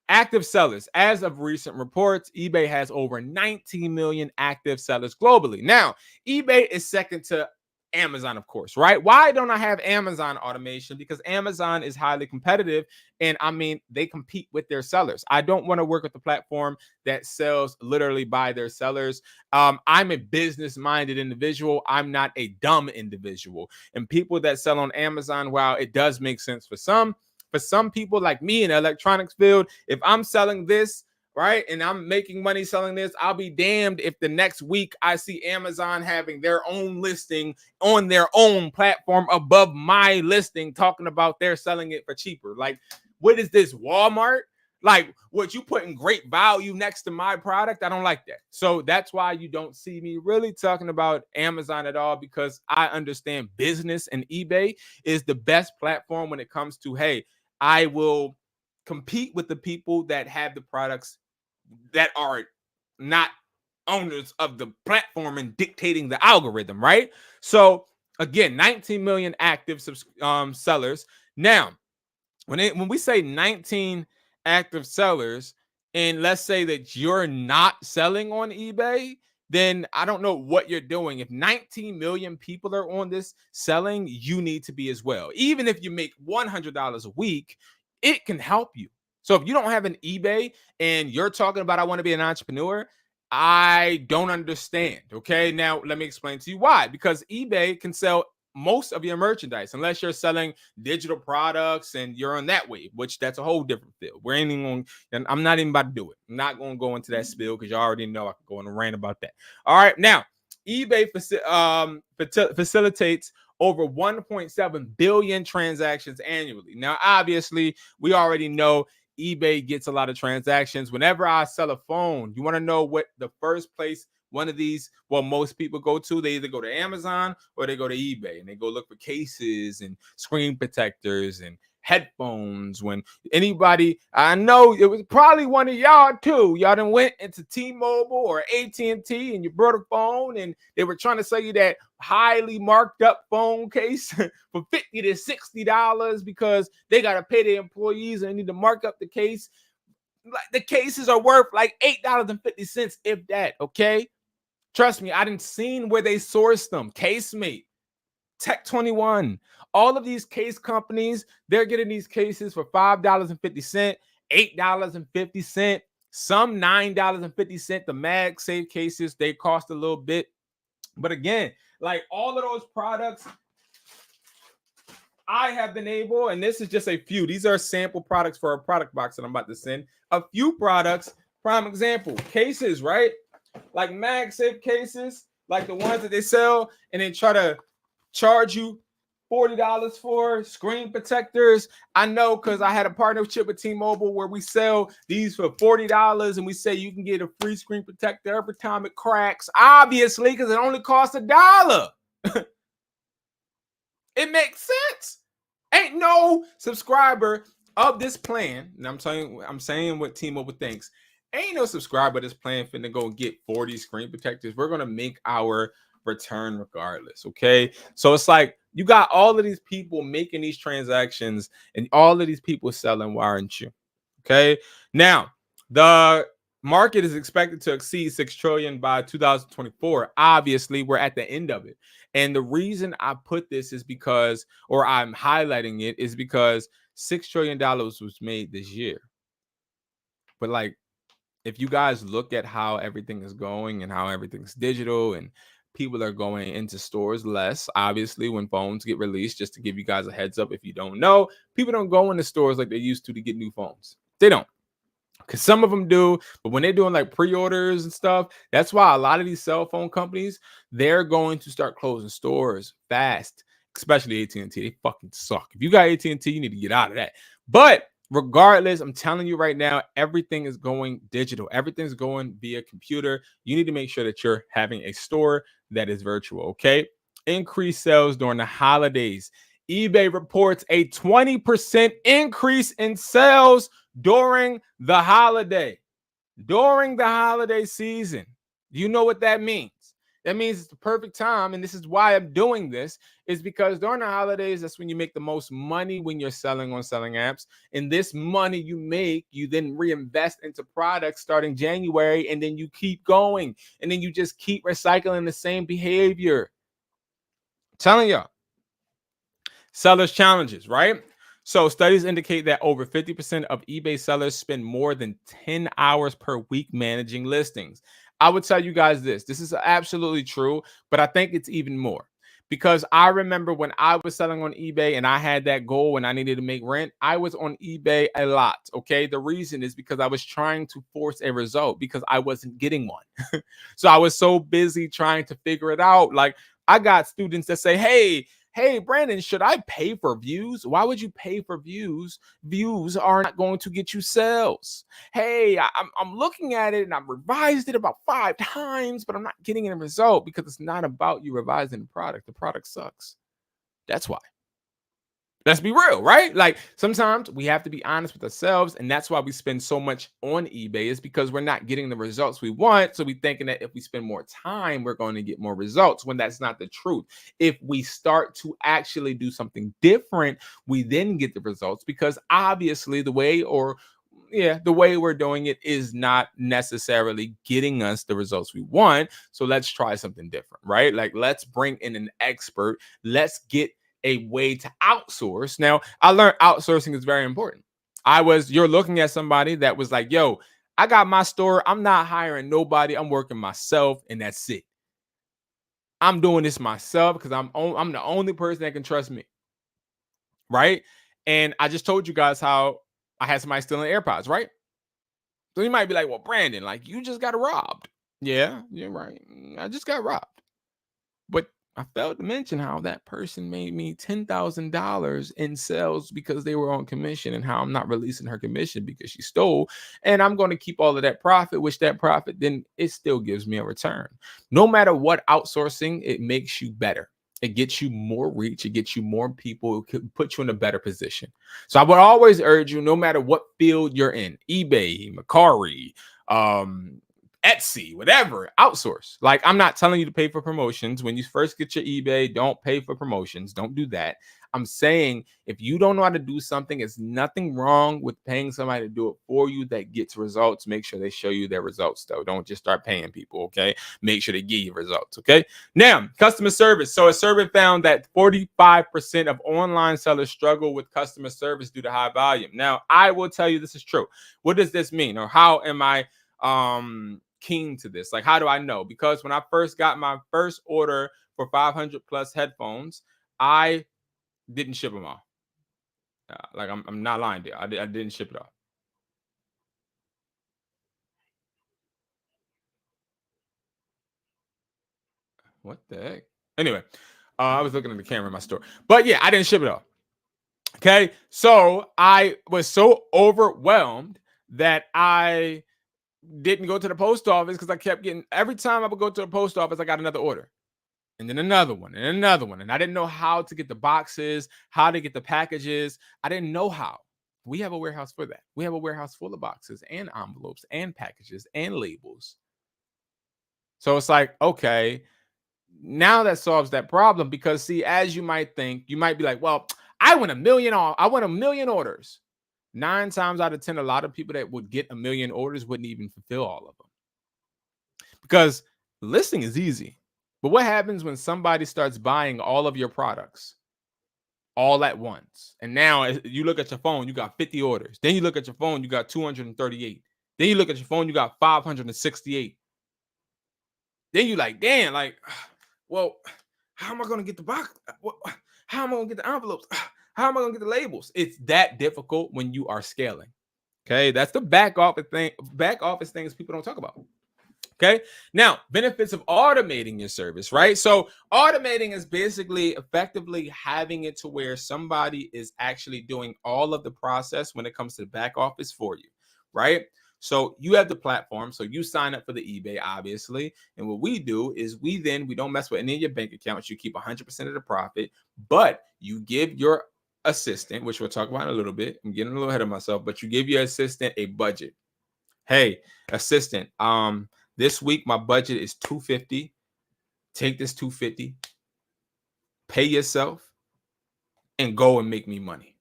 Speaker 1: active sellers. As of recent reports, eBay has over 19 million active sellers globally. Now, eBay is second to Amazon, of course, right? Why don't I have Amazon automation? Because Amazon is highly competitive, and I mean, they compete with their sellers. I don't want to work with a platform that sells literally by their sellers. I'm a business-minded individual. I'm not a dumb individual. And people that sell on Amazon, while it does make sense for some people like me in the electronics field, if I'm selling this, right, and I'm making money selling this, I'll be damned if the next week I see Amazon having their own listing on their own platform above my listing, talking about they're selling it for cheaper. Like, what is this, Walmart? Like, what, you putting great value next to my product? I don't like that. So that's why you don't see me really talking about Amazon at all, because I understand business, and eBay is the best platform when it comes to, hey, I will compete with the people that have the products that are not owners of the platform and dictating the algorithm, right? So again, 19 million active sellers. Now, when we say 19 active sellers, and let's say that you're not selling on eBay, then I don't know what you're doing. If 19 million people are on this selling, you need to be as well. Even if you make $100 a week, it can help you. So if you don't have an eBay and you're talking about, I want to be an entrepreneur, I don't understand. Okay. Now, let me explain to you why. Because eBay can sell most of your merchandise, unless you're selling digital products and you're on that wave, which that's a whole different field. We're aiming on, and I'm not even about to do it. I'm not going to go into that spiel because you already know I could go on a rant about that. All right. Now, eBay facilitates over 1.7 billion transactions annually. Now, obviously, we already know eBay gets a lot of transactions. Whenever I sell a phone, you want to know what the first place one of these, well, most people go to, they either go to Amazon or they go to eBay, and they go look for cases and screen protectors and headphones. When anybody, I know it was probably one of y'all too, y'all done went into T-Mobile or AT&T and you brought a phone and they were trying to sell you that highly marked up phone case for $50 to $60 because they got to pay their employees and they need to mark up the case. Like, the cases are worth like $8.50, if that. Okay, trust me, I didn't seen where they sourced them. Casemate, Tech 21, all of these case companies, they're getting these cases for $5.50, $8.50, some $9.50. The MagSafe cases, they cost a little bit. But again, like all of those products, I have been able, and this is just a few, these are sample products for a product box that I'm about to send. A few products, prime example, cases, right? Like MagSafe cases, like the ones that they sell and they try to charge you $40 for screen protectors. I know because I had a partnership with T-Mobile where we sell these for $40 and we say you can get a free screen protector every time it cracks. Obviously, because it only costs $1. It makes sense. Ain't no subscriber of this plan, and I'm saying what T-Mobile thinks. Ain't no subscriber of this plan finna go get 40 screen protectors. We're gonna make our return regardless. Okay. So it's like you got all of these people making these transactions and all of these people selling. Why aren't you? Okay. Now, the market is expected to exceed 6 trillion by 2024. Obviously, we're at the end of it. And the reason I put this is because, or I'm highlighting it, is because $6 trillion was made this year. But like, if you guys look at how everything is going and how everything's digital and people are going into stores less, obviously, when phones get released, just to give you guys a heads up, if you don't know, people don't go into stores like they used to get new phones. They don't. Because some of them do, but when they're doing like pre-orders and stuff, that's why a lot of these cell phone companies, they're going to start closing stores fast, especially AT&T. They fucking suck. If you got AT&T, you need to get out of that. But regardless, I'm telling you right now, everything is going digital. Everything's going via computer. You need to make sure that you're having a store that is virtual, okay? Increased sales during the holidays. eBay reports a 20% increase in sales during the holiday, during the holiday season. You know what that means? That means it's the perfect time, and this is why I'm doing this, is because during the holidays, that's when you make the most money when you're selling on selling apps. And this money you make, you then reinvest into products starting January, and then you keep going, and then you just keep recycling the same behavior. I'm telling y'all. Sellers challenges, right? So studies indicate that over 50% of eBay sellers spend more than 10 hours per week managing listings. I would tell you guys this. This is absolutely true, but I think it's even more. Because I remember when I was selling on eBay and I had that goal and I needed to make rent, I was on eBay a lot. Okay. The reason is because I was trying to force a result because I wasn't getting one. So I was so busy trying to figure it out. Like I got students that say, hey, Brandon, should I pay for views? Why would you pay for views? Views are not going to get you sales. Hey, I'm looking at it and I've revised it about 5 times, but I'm not getting a result because it's not about you revising the product. The product sucks. That's why. Let's be real, right? Like sometimes we have to be honest with ourselves, and that's why we spend so much on eBay, is because we're not getting the results we want. So we thinking that if we spend more time, we're going to get more results, when that's not the truth. If we start to actually do something different, we then get the results, because obviously the way we're doing it is not necessarily getting us the results we want. So let's try something different, right? Like let's bring in an expert. Let's get a way to outsource. Now, I learned outsourcing is very important. You're looking at somebody that was like, yo, I got my store. I'm not hiring nobody. I'm working myself, and that's it. I'm doing this myself because I'm the only person that can trust me, right? And I just told you guys how I had somebody stealing AirPods, right? So you might be like, well, Brandon, like you just got robbed. Yeah, you're right. I just got robbed. But I failed to mention how that person made me $10,000 in sales because they were on commission, and how I'm not releasing her commission because she stole. And I'm going to keep all of that profit, which that profit then it still gives me a return. No matter what outsourcing, it makes you better. It gets you more reach. It gets you more people. It could put you in a better position. So I would always urge you, no matter what field you're in, eBay, Mercari, Etsy, whatever, outsource. Like, I'm not telling you to pay for promotions. When you first get your eBay, don't pay for promotions. Don't do that. I'm saying if you don't know how to do something, it's nothing wrong with paying somebody to do it for you that gets results. Make sure they show you their results, though. Don't just start paying people, okay? Make sure they give you results, okay? Now, customer service. So a survey found that 45% of online sellers struggle with customer service due to high volume. Now, I will tell you this is true. What does this mean? Or how am I keen to this? Like, how do I know? Because when I first got my first order for 500 plus headphones, I didn't ship them all. Like, I'm not lying there. I didn't ship it all. What the heck? Anyway, I was looking at the camera in my store. But yeah, I didn't ship it off. Okay. So I was so overwhelmed that I didn't go to the post office because I kept getting, every time I would go to the post office, I got another order. And then another one and another one. And I didn't know how to get the boxes, how to get the packages. I didn't know how. We have a warehouse for that. We have a warehouse full of boxes and envelopes and packages and labels. So it's like, okay, now that solves that problem because see, as you might think, you might be like, well, I want a million orders. 9 times out of 10, a lot of people that would get a million orders wouldn't even fulfill all of them. Because listing is easy. But what happens when somebody starts buying all of your products all at once? And now you look at your phone, you got 50 orders. Then you look at your phone, you got 238. Then you look at your phone, you got 568. Then you like, damn, like, well, how am I going to get the box? How am I going to get the envelopes? How am I going to get the labels? It's that difficult when you are scaling. Okay, that's the back office things people don't talk about. Okay. Now, benefits of automating your service, right? So automating is basically effectively having it to where somebody is actually doing all of the process when it comes to the back office for you, right? So you have the platform. So you sign up for the eBay, obviously. And what we do is we don't mess with any of your bank accounts. You keep 100% of the profit, but you give your assistant, which we'll talk about in a little bit. I'm getting a little ahead of myself, but you give your assistant a budget. Hey, assistant, this week my budget is $250. Take this $250, pay yourself, and go and make me money.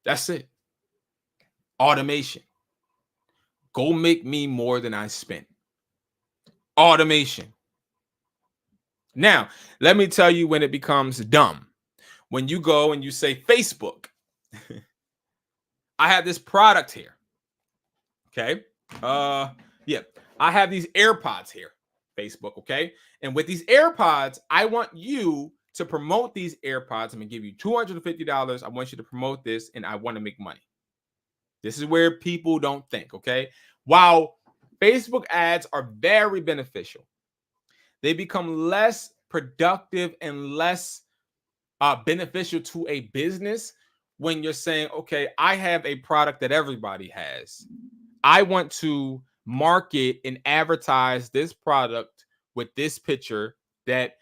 Speaker 1: That's it. Automation. Go make me more than I spent. Automation. Now, let me tell you when it becomes dumb. When you go and you say, Facebook, I have this product here. Okay. Yeah. I have these AirPods here. Facebook, okay? And with these AirPods, I want you to promote these AirPods. I'm gonna give you $250. I want you to promote this, and I want to make money. This is where people don't think, okay? While Facebook ads are very beneficial, they become less productive and less beneficial to a business when you're saying, okay, I have a product that everybody has. I want to market and advertise this product with this picture that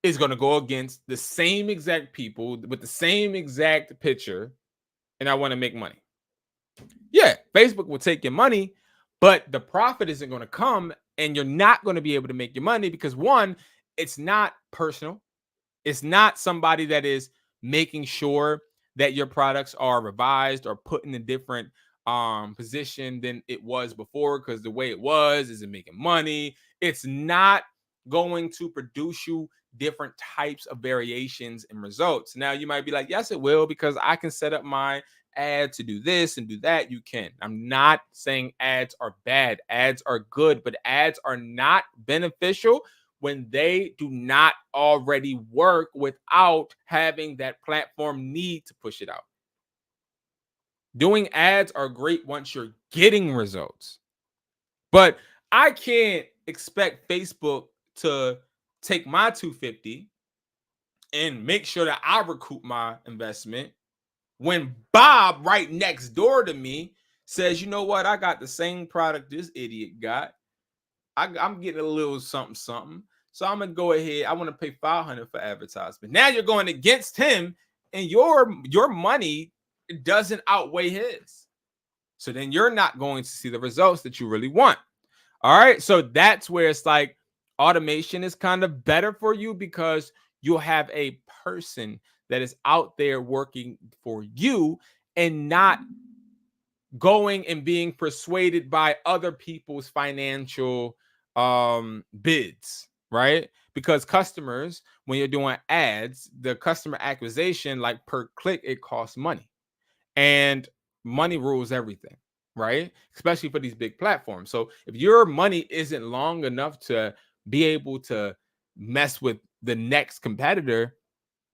Speaker 1: is going to go against the same exact people with the same exact picture, and I want to make money. Yeah, Facebook will take your money, but the profit isn't going to come, and you're not going to be able to make your money because one, it's not personal. It's not somebody that is making sure that your products are revised or put in a different position than it was before because the way it was isn't making money. It's not going to produce you different types of variations and results. Now you might be like, yes, it will, because I can set up my ad to do this and do that. You can. I'm not saying ads are bad. Ads are good, but ads are not beneficial when they do not already work without having that platform need to push it out. Doing ads are great once you're getting results, but I can't expect Facebook to take my 250 and make sure that I recoup my investment when Bob right next door to me says, you know what, I got the same product this idiot got. I'm getting a little something, so I'm gonna go ahead. I want to pay $500 for advertisement. Now you're going against him, and your money doesn't outweigh his. So then you're not going to see the results that you really want. All right. So that's where it's like automation is kind of better for you because you'll have a person that is out there working for you and not going and being persuaded by other people's financial bids, right? Because customers, when you're doing ads, the customer acquisition, like per click, it costs money, and money rules everything, right? Especially for these big platforms. So if your money isn't long enough to be able to mess with the next competitor,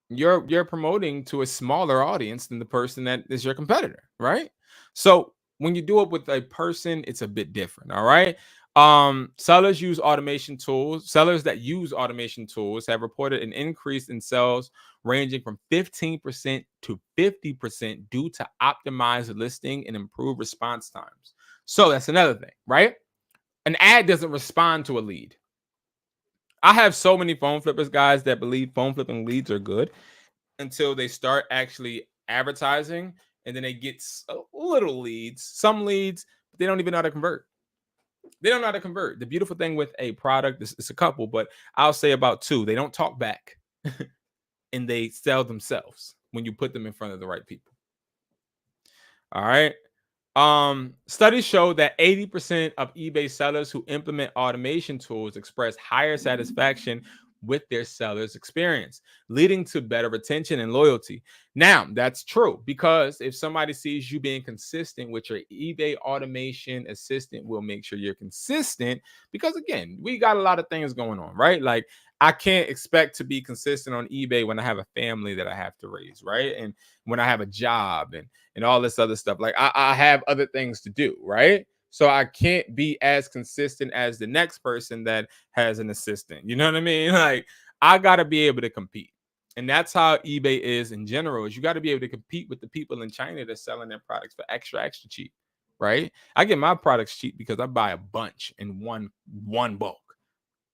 Speaker 1: you're promoting to a smaller audience than the person that is your competitor, right? So when you do it with a person, it's a bit different. All right. Sellers that use automation tools have reported an increase in sales ranging from 15% to 50% due to optimized listing and improved response times. So that's another thing, right? An ad doesn't respond to a lead. I have so many phone flippers, guys, that believe phone flipping leads are good until they start actually advertising, and then they get a little leads, some leads, but they don't even know how to convert. They don't know how to convert. The beautiful thing with a product is it's a couple, but I'll say about two. They don't talk back and they sell themselves when you put them in front of the right people. All right. Studies show that 80% of eBay sellers who implement automation tools express higher satisfaction with their sellers' experience, leading to better retention and loyalty. Now, that's true because if somebody sees you being consistent with your eBay automation assistant, will make sure you're consistent because, again, we got a lot of things going on, right? Like, I can't expect to be consistent on eBay when I have a family that I have to raise, right? And when I have a job and all this other stuff. Like I have other things to do, right? So I can't be as consistent as the next person that has an assistant. You know what I mean? Like I gotta be able to compete. And that's how eBay is in general, is you got to be able to compete with the people in China that's selling their products for extra cheap, right? I get my products cheap because I buy a bunch in one bulk,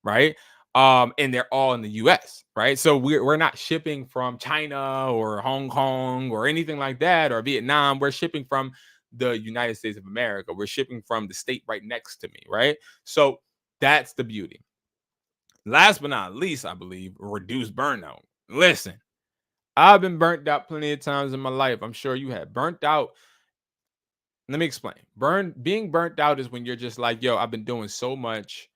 Speaker 1: right? And they're all in the US, right? So we're not shipping from China or Hong Kong or anything like that or Vietnam. We're shipping from the United States of America. We're shipping from the state right next to me, right? So that's the beauty. Last but not least, I believe, reduce burnout. Listen, I've been burnt out plenty of times in my life. I'm sure you have. Burnt out. Let me explain. Being burnt out is when you're just like, yo, I've been doing so much.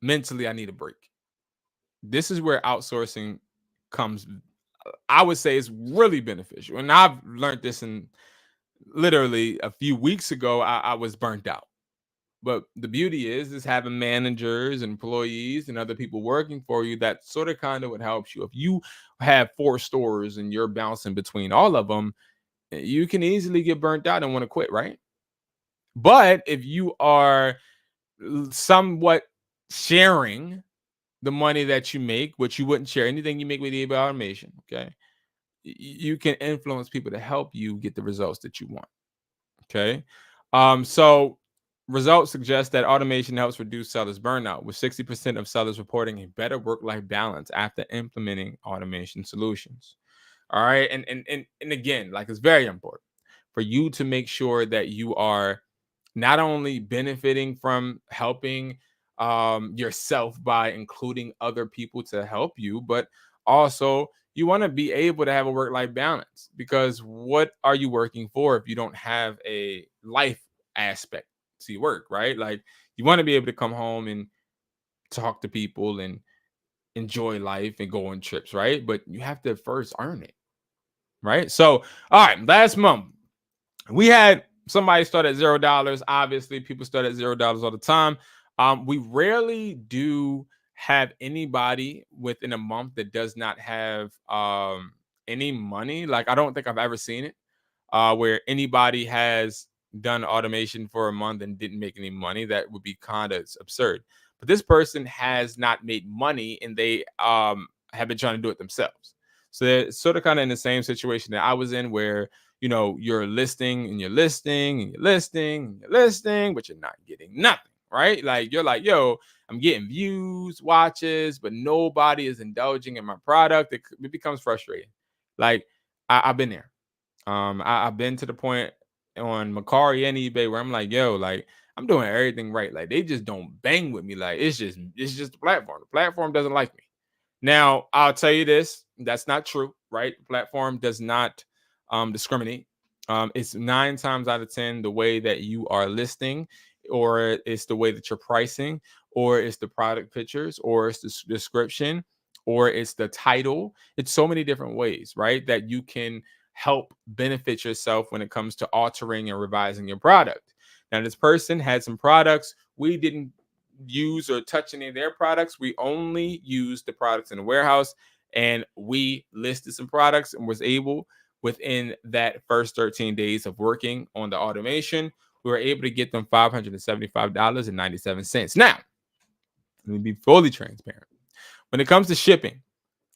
Speaker 1: Mentally, I need a break. This is where outsourcing comes. I would say it's really beneficial. And I've learned this in literally a few weeks ago. I was burnt out. But the beauty is having managers, employees, and other people working for you that sort of kind of would help you. If you have 4 stores and you're bouncing between all of them, you can easily get burnt out and want to quit, right? But if you are somewhat sharing the money that you make, which you wouldn't share anything you make with eBay automation, okay? You can influence people to help you get the results that you want. Okay. So results suggest that automation helps reduce sellers' burnout, with 60% of sellers reporting a better work-life balance after implementing automation solutions. All right. And again, like it's very important for you to make sure that you are not only benefiting from helping yourself by including other people to help you, but also you want to be able to have a work-life balance, because what are you working for if you don't have a life aspect to your work, right? Like you want to be able to come home and talk to people and enjoy life and go on trips, right? But you have to first earn it, right? So, all right, last month we had somebody start at $0. Obviously, people start at $0 all the time. We rarely do have anybody within a month that does not have any money. Like I don't think I've ever seen it where anybody has done automation for a month and didn't make any money. That would be kind of absurd. But this person has not made money, and they have been trying to do it themselves. So they're sort of kind of in the same situation that I was in, where you're listing and you're listing and you're listing and you're listing, but you're not getting nothing, right? Like you're like, yo, I'm getting views, watches, but nobody is indulging in my product. It becomes frustrating. Like I've been there. I've been to the point on Mercari and eBay where I'm like, yo, like I'm doing everything right. Like they just don't bang with me. Like it's just the platform. The platform doesn't like me. Now I'll tell you this: that's not true, right? The platform does not discriminate. It's 9 times out of 10 the way that you are listing, or it's the way that you're pricing, or it's the product pictures, or it's the description, or it's the title. It's so many different ways, right? That you can help benefit yourself when it comes to altering and revising your product. Now, this person had some products. We didn't use or touch any of their products. We only used the products in the warehouse, and we listed some products and was able, within that first 13 days of working on the automation, we were able to get them $575.97. Now, let me be fully transparent. When it comes to shipping,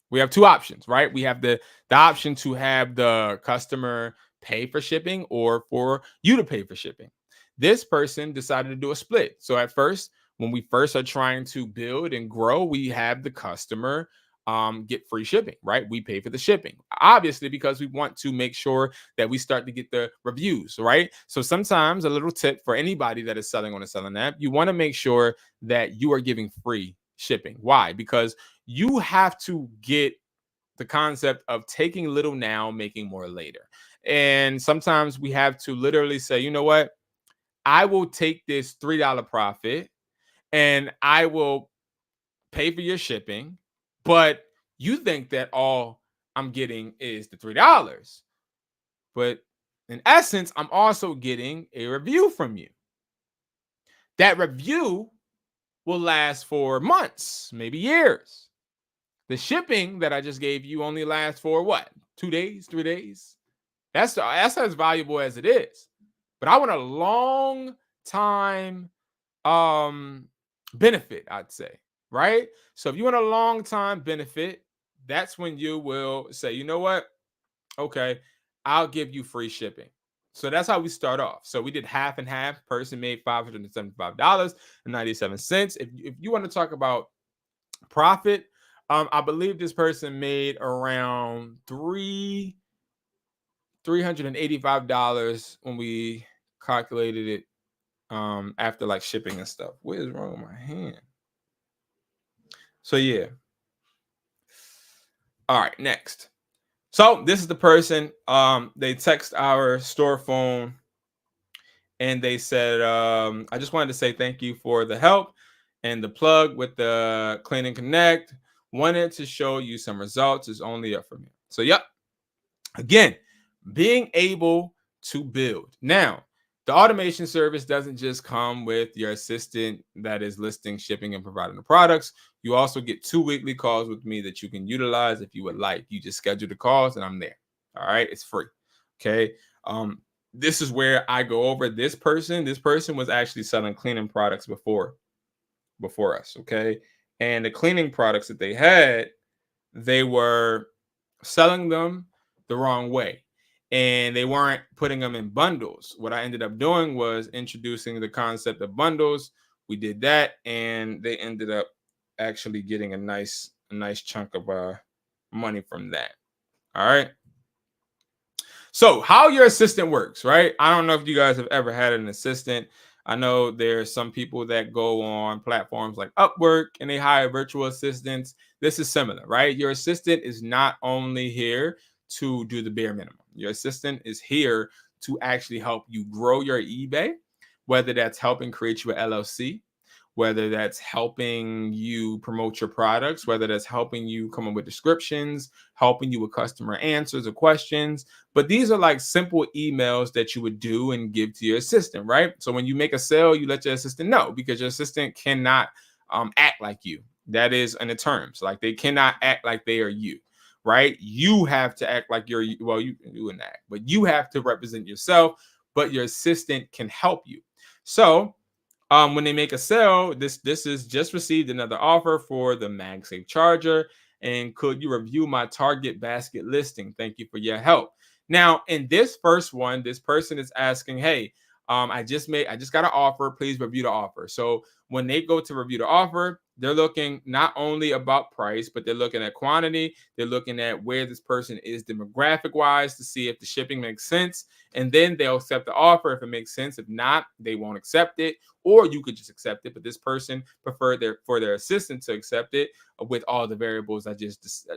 Speaker 1: we have two options, right? We have the option to have the customer pay for shipping or for you to pay for shipping. This person decided to do a split. So at first, when we first are trying to build and grow, we have the customer get free shipping, right? We pay for the shipping, obviously, because we want to make sure that we start to get the reviews, right? So sometimes a little tip for anybody that is selling on a selling app, you want to make sure that you are giving free shipping. Why? Because you have to get the concept of taking little now, making more later. And sometimes we have to literally say, you know what? I will take this $3 profit and I will pay for your shipping, but you think that all I'm getting is the $3. But in essence, I'm also getting a review from you. That review will last for months, maybe years. The shipping that I just gave you only lasts for what? 2 days, 3 days? That's as valuable as it is. But I want a long time benefit, I'd say, right? So if you want a long time benefit, that's when you will say, you know what? Okay, I'll give you free shipping. So that's how we start off. So we did half and half. Person made $575.97. If you want to talk about profit, I believe this person made around $385 when we calculated it after like shipping and stuff. What is wrong with my hand? So yeah. All right, next. So this is the person. They text our store phone and they said, I just wanted to say thank you for the help and the plug with the Clean and Connect. Wanted to show you some results. Is only up from here. So yep. Again, being able to build. Now, the automation service doesn't just come with your assistant that is listing, shipping, and providing the products. You also get 2 weekly calls with me that you can utilize if you would like. You just schedule the calls and I'm there. All right. It's free. Okay. This is where I go over this person. This person was actually selling cleaning products before us. Okay. And the cleaning products that they were selling them the wrong way and they weren't putting them in bundles. What I ended up doing was introducing the concept of bundles. We did that and they ended up actually getting a nice chunk of money from that. All right. So how your assistant works, right? I don't know if you guys have ever had an assistant. I know there's some people that go on platforms like Upwork and they hire virtual assistants. This is similar, right? Your assistant is not only here to do the bare minimum. Your assistant is here to actually help you grow your eBay, whether that's helping create your LLC, whether that's helping you promote your products, whether that's helping you come up with descriptions, helping you with customer answers or questions. But these are like simple emails that you would do and give to your assistant, right? So when you make a sale, you let your assistant know because your assistant cannot act like you. That is in the terms. Like they cannot act like they are you, right? You have to act like you wouldn't act, but you have to represent yourself, but your assistant can help you. So when they make a sale, this is just received another offer for the MagSafe charger. And could you review my Target basket listing? Thank you for your help. Now, in this first one, this person is asking, hey, I just got an offer. Please review the offer. So when they go to review the offer, they're looking not only about price, but they're looking at quantity. They're looking at where this person is demographic wise to see if the shipping makes sense. And then they'll accept the offer if it makes sense. If not, they won't accept it. Or you could just accept it. But this person preferred for their assistant to accept it with all the variables I just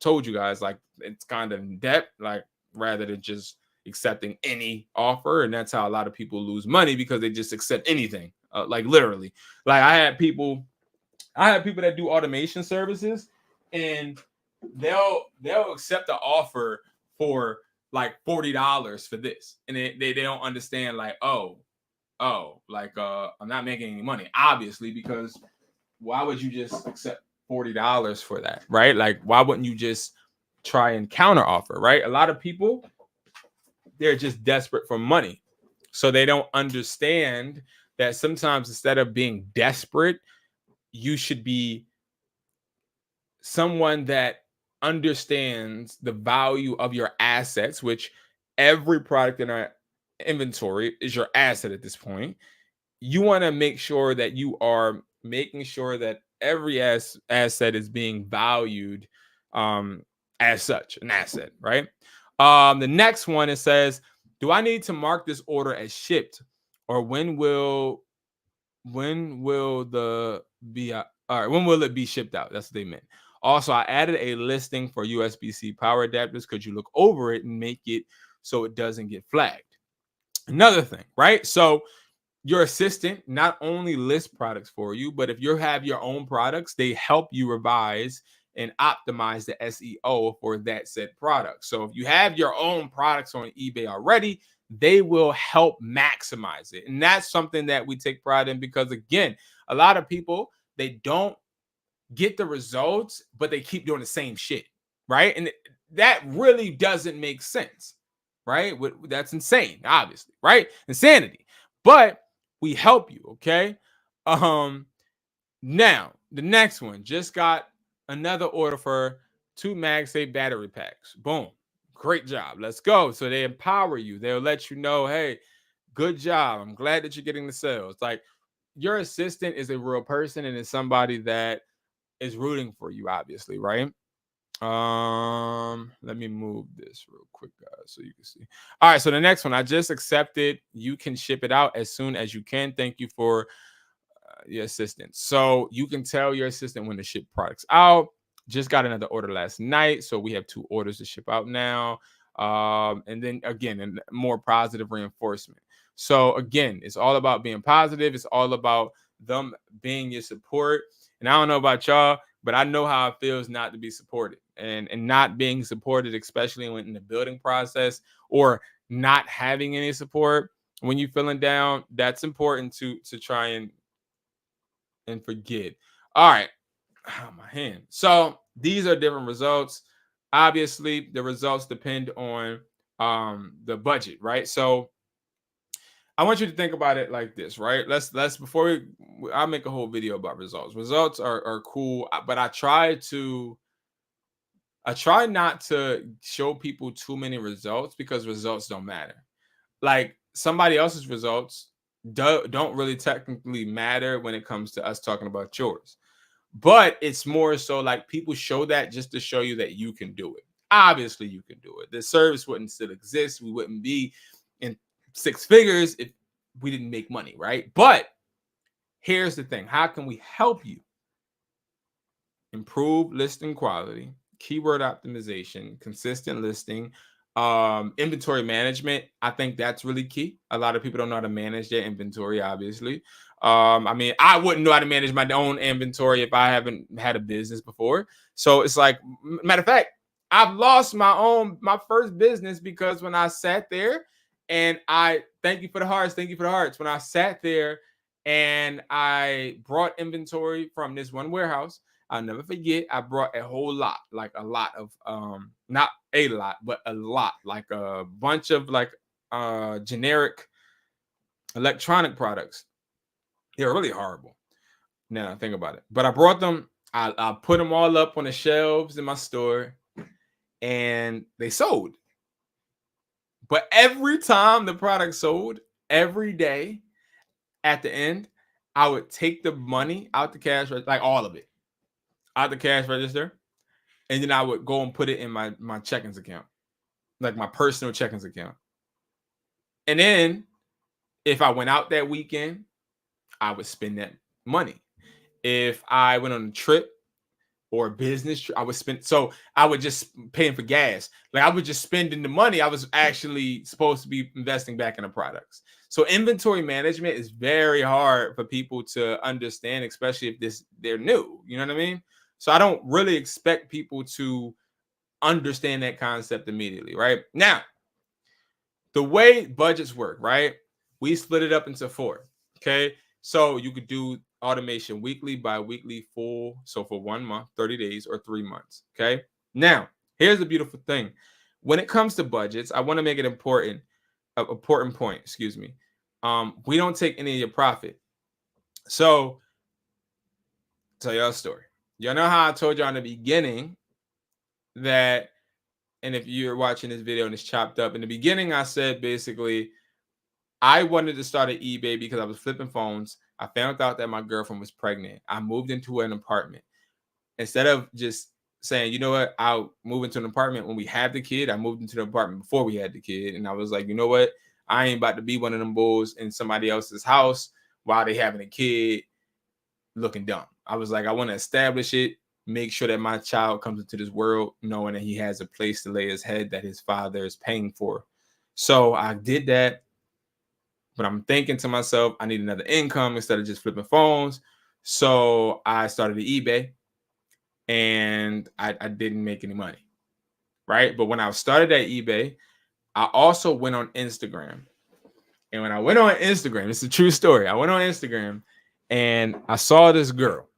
Speaker 1: told you guys. Like it's kind of in depth, like rather than just accepting any offer. And that's how a lot of people lose money because they just accept anything. Like literally. Like I have people that do automation services and they'll accept the offer for like $40 for this. And they don't understand like, like I'm not making any money, obviously, because why would you just accept $40 for that, right? Like why wouldn't you just try and counter offer, right? A lot of people, they're just desperate for money. So they don't understand that sometimes instead of being desperate, you should be someone that understands the value of your assets, which every product in our inventory is your asset at this point. You want to make sure that you are making sure that every asset is being valued um, as such, an asset, right? The next one, it says, do I need to mark this order as shipped, or when will the be all right, when will it be shipped out? That's what they meant. Also, I added a listing for USB-C power adapters. Could you look over it and make it so it doesn't get flagged? Another thing, right? So your assistant not only lists products for you, but if you have your own products, they help you revise and optimize the SEO for that said product. So if you have your own products on eBay already, they will help maximize it. And that's something that we take pride in, because again, a lot of people, they don't get the results, but they keep doing the same shit, right? And that really doesn't make sense, right? That's insane, obviously, right? Insanity. But we help you, okay? Now the next one, just got another order for 2 MagSafe battery packs. Boom, great job, let's go. So they empower you. They'll let you know, hey, good job, I'm glad that you're getting the sales. Like, your assistant is a real person and is somebody that is rooting for you, obviously, right? Let me move this real quick, guys, so you can see. All right, so the next one, I just accepted. You can ship it out as soon as you can. Thank you for your assistant. So you can tell your assistant when to ship products out. Just got another order last night, so we have 2 orders to ship out now. And then again, and more positive reinforcement. So again, it's all about being positive. It's all about them being your support. And I don't know about y'all, but I know how it feels not to be supported, and not being supported, especially when in the building process, or not having any support when you're feeling down. That's important to try and forget. All right. Oh, my hand. So these are different results. Obviously, the results depend on the budget, right? So I want you to think about it like this, right? Let's before I'll make a whole video about results. Results are cool, but I try not to show people too many results, because results don't matter. Like, somebody else's results don't really technically matter when it comes to us talking about yours. But it's more so like people show that just to show you that you can do it. Obviously, you can do it. The service wouldn't still exist. We wouldn't be in 6 figures if we didn't make money, right? But here's the thing. How can we help you? Improve listing quality, keyword optimization, consistent listing, inventory management. I think that's really key. A lot of people don't know how to manage their inventory, obviously. I mean, I wouldn't know how to manage my own inventory if I haven't had a business before. So it's like, matter of fact, I've lost my first business, because when I sat there and I thank you for the hearts, thank you for the hearts. When I sat there and I brought inventory from this one warehouse, I'll never forget. I brought a whole lot, like a lot of not a lot, but a lot, like a bunch of like generic electronic products. They're really horrible. Now think about it. But I brought them, I put them all up on the shelves in my store, and they sold. But every time the product sold, every day at the end, I would take the money out the cash, like all of it, out the cash register, and then I would go and put it in my checkings account, like my personal checkings account. And then if I went out that weekend, I would spend that money. If I went on a trip or a business trip, I would spend. So I would just paying for gas. Like, I was just spending the money I was actually supposed to be investing back in the products. So inventory management is very hard for people to understand, especially if they're new. You know what I mean? So I don't really expect people to understand that concept immediately, right? Now, the way budgets work, right? We split it up into 4. Okay. So you could do automation weekly, bi-weekly, full. So for 1 month, 30 days, or 3 months. Okay. Now, here's the beautiful thing. When it comes to budgets, I want to make it important. important point, excuse me. We don't take any of your profit. So tell y'all a story. Y'all know how I told y'all in the beginning that, and if you're watching this video and it's chopped up, in the beginning I said basically I wanted to start an eBay because I was flipping phones. I found out that my girlfriend was pregnant. I moved into an apartment. Instead of just saying, you know what, I'll move into an apartment when we have the kid, I moved into the apartment before we had the kid. And I was like, you know what, I ain't about to be one of them bulls in somebody else's house while they having a kid looking dumb. I was like, I want to establish it, make sure that my child comes into this world knowing that he has a place to lay his head that his father is paying for. So I did that. But I'm thinking to myself, I need another income instead of just flipping phones. So I started the eBay, and I didn't make any money, right? But when I started at eBay, I also went on Instagram. And when I went on Instagram, it's a true story. I went on Instagram and I saw this girl.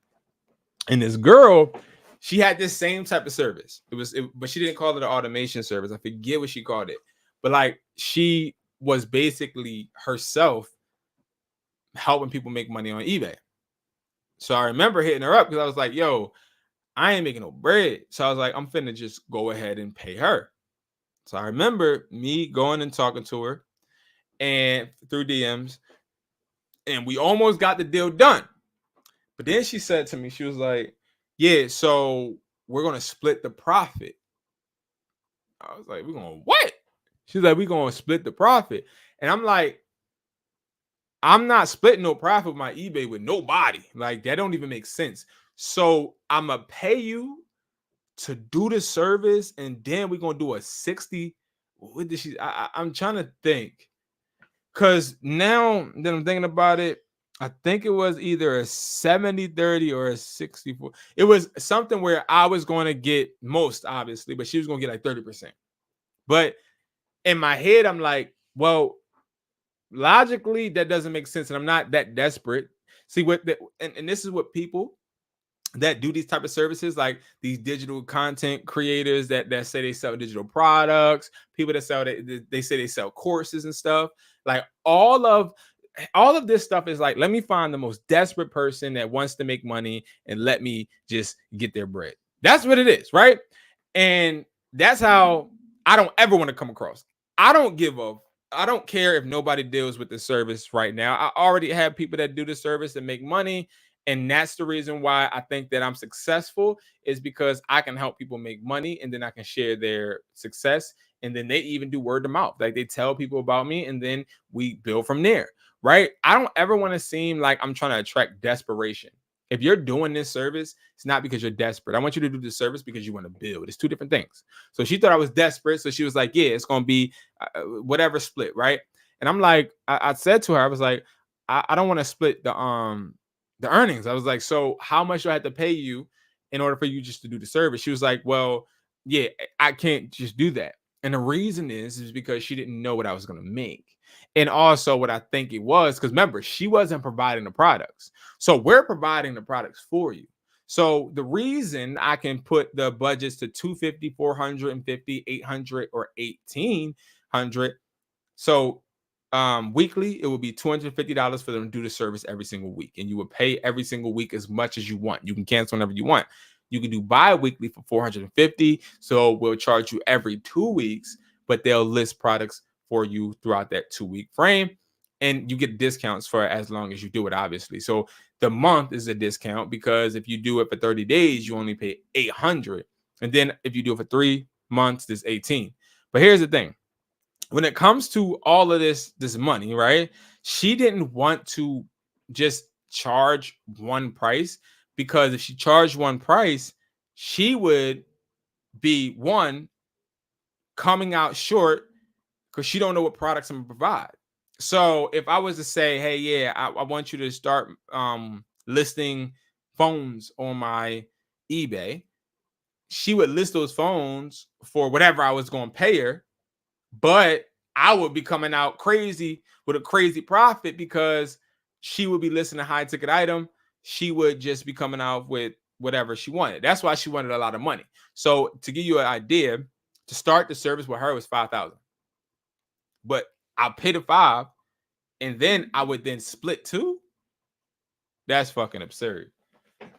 Speaker 1: And this girl, she had this same type of service. But she didn't call it an automation service. I forget what she called it. But like she was basically herself helping people make money on eBay. So I remember hitting her up because I was like, yo, I ain't making no bread. So I was like, I'm finna just go ahead and pay her. So I remember me going and talking to her and through DMs, and we almost got the deal done. But then she said to me, she was like, yeah, so we're gonna split the profit. I was like, we're gonna what? She's like, we're gonna split the profit. And I'm like, I'm not splitting no profit with my eBay with nobody. Like, that don't even make sense. So I'm gonna pay you to do the service, and then we're gonna do a 60. What did she? I'm trying to think, because now that I'm thinking about it, I think it was either a 70-30 or a 64. It was something where I was going to get most, obviously, but she was going to get like 30%. But in my head, I'm like, well, logically, that doesn't make sense, and I'm not that desperate. See what, and this is what people that do these type of services, like these digital content creators that say they sell digital products, people that sell they say they sell courses and stuff. Like all of this stuff is like, let me find the most desperate person that wants to make money and let me just get their bread. That's what it is, right? And that's how I don't ever want to come across. I don't care if nobody deals with the service right now. I already have people that do the service and make money. And that's the reason why I think that I'm successful, is because I can help people make money, and then I can share their success. And then they even do word of mouth. Like, they tell people about me, and then we build from there, right? I don't ever want to seem like I'm trying to attract desperation. If you're doing this service, it's not because you're desperate. I want you to do this service because you want to build. It's two different things. So she thought I was desperate. So she was like, yeah, it's going to be whatever split, right? And I'm like, I said to her, I was like, I don't want to split the earnings. I was like, so how much do I have to pay you in order for you just to do the service? She was like, well, yeah, I can't just do that. And the reason is because she didn't know what I was going to make. And also what I think it was, because remember, she wasn't providing the products. So we're providing the products for you. So the reason I can put the budgets to 250, 450, 800, or 1800. So weekly, it would be $250 for them to do the service every single week. And you would pay every single week as much as you want. You can cancel whenever you want. You can do bi-weekly for 450. So we'll charge you every 2 weeks, but they'll list products for you throughout that 2-week frame. And you get discounts for as long as you do it, obviously. So the month is a discount, because if you do it for 30 days, you only pay $800. And then if you do it for 3 months, there's 18. But here's the thing. When it comes to all of this money, right? She didn't want to just charge one price, because if she charged one price, she would be coming out short, because she don't know what products I'm gonna provide. So if I was to say, hey, yeah, I want you to start listing phones on my eBay, she would list those phones for whatever I was going to pay her, but I would be coming out crazy with a crazy profit, because she would be listing a high ticket item. She would just be coming out with whatever she wanted. That's why she wanted a lot of money. So to give you an idea, to start the service with her was $5,000. But I'll pay the 5, and then I would then split 2. That's fucking absurd.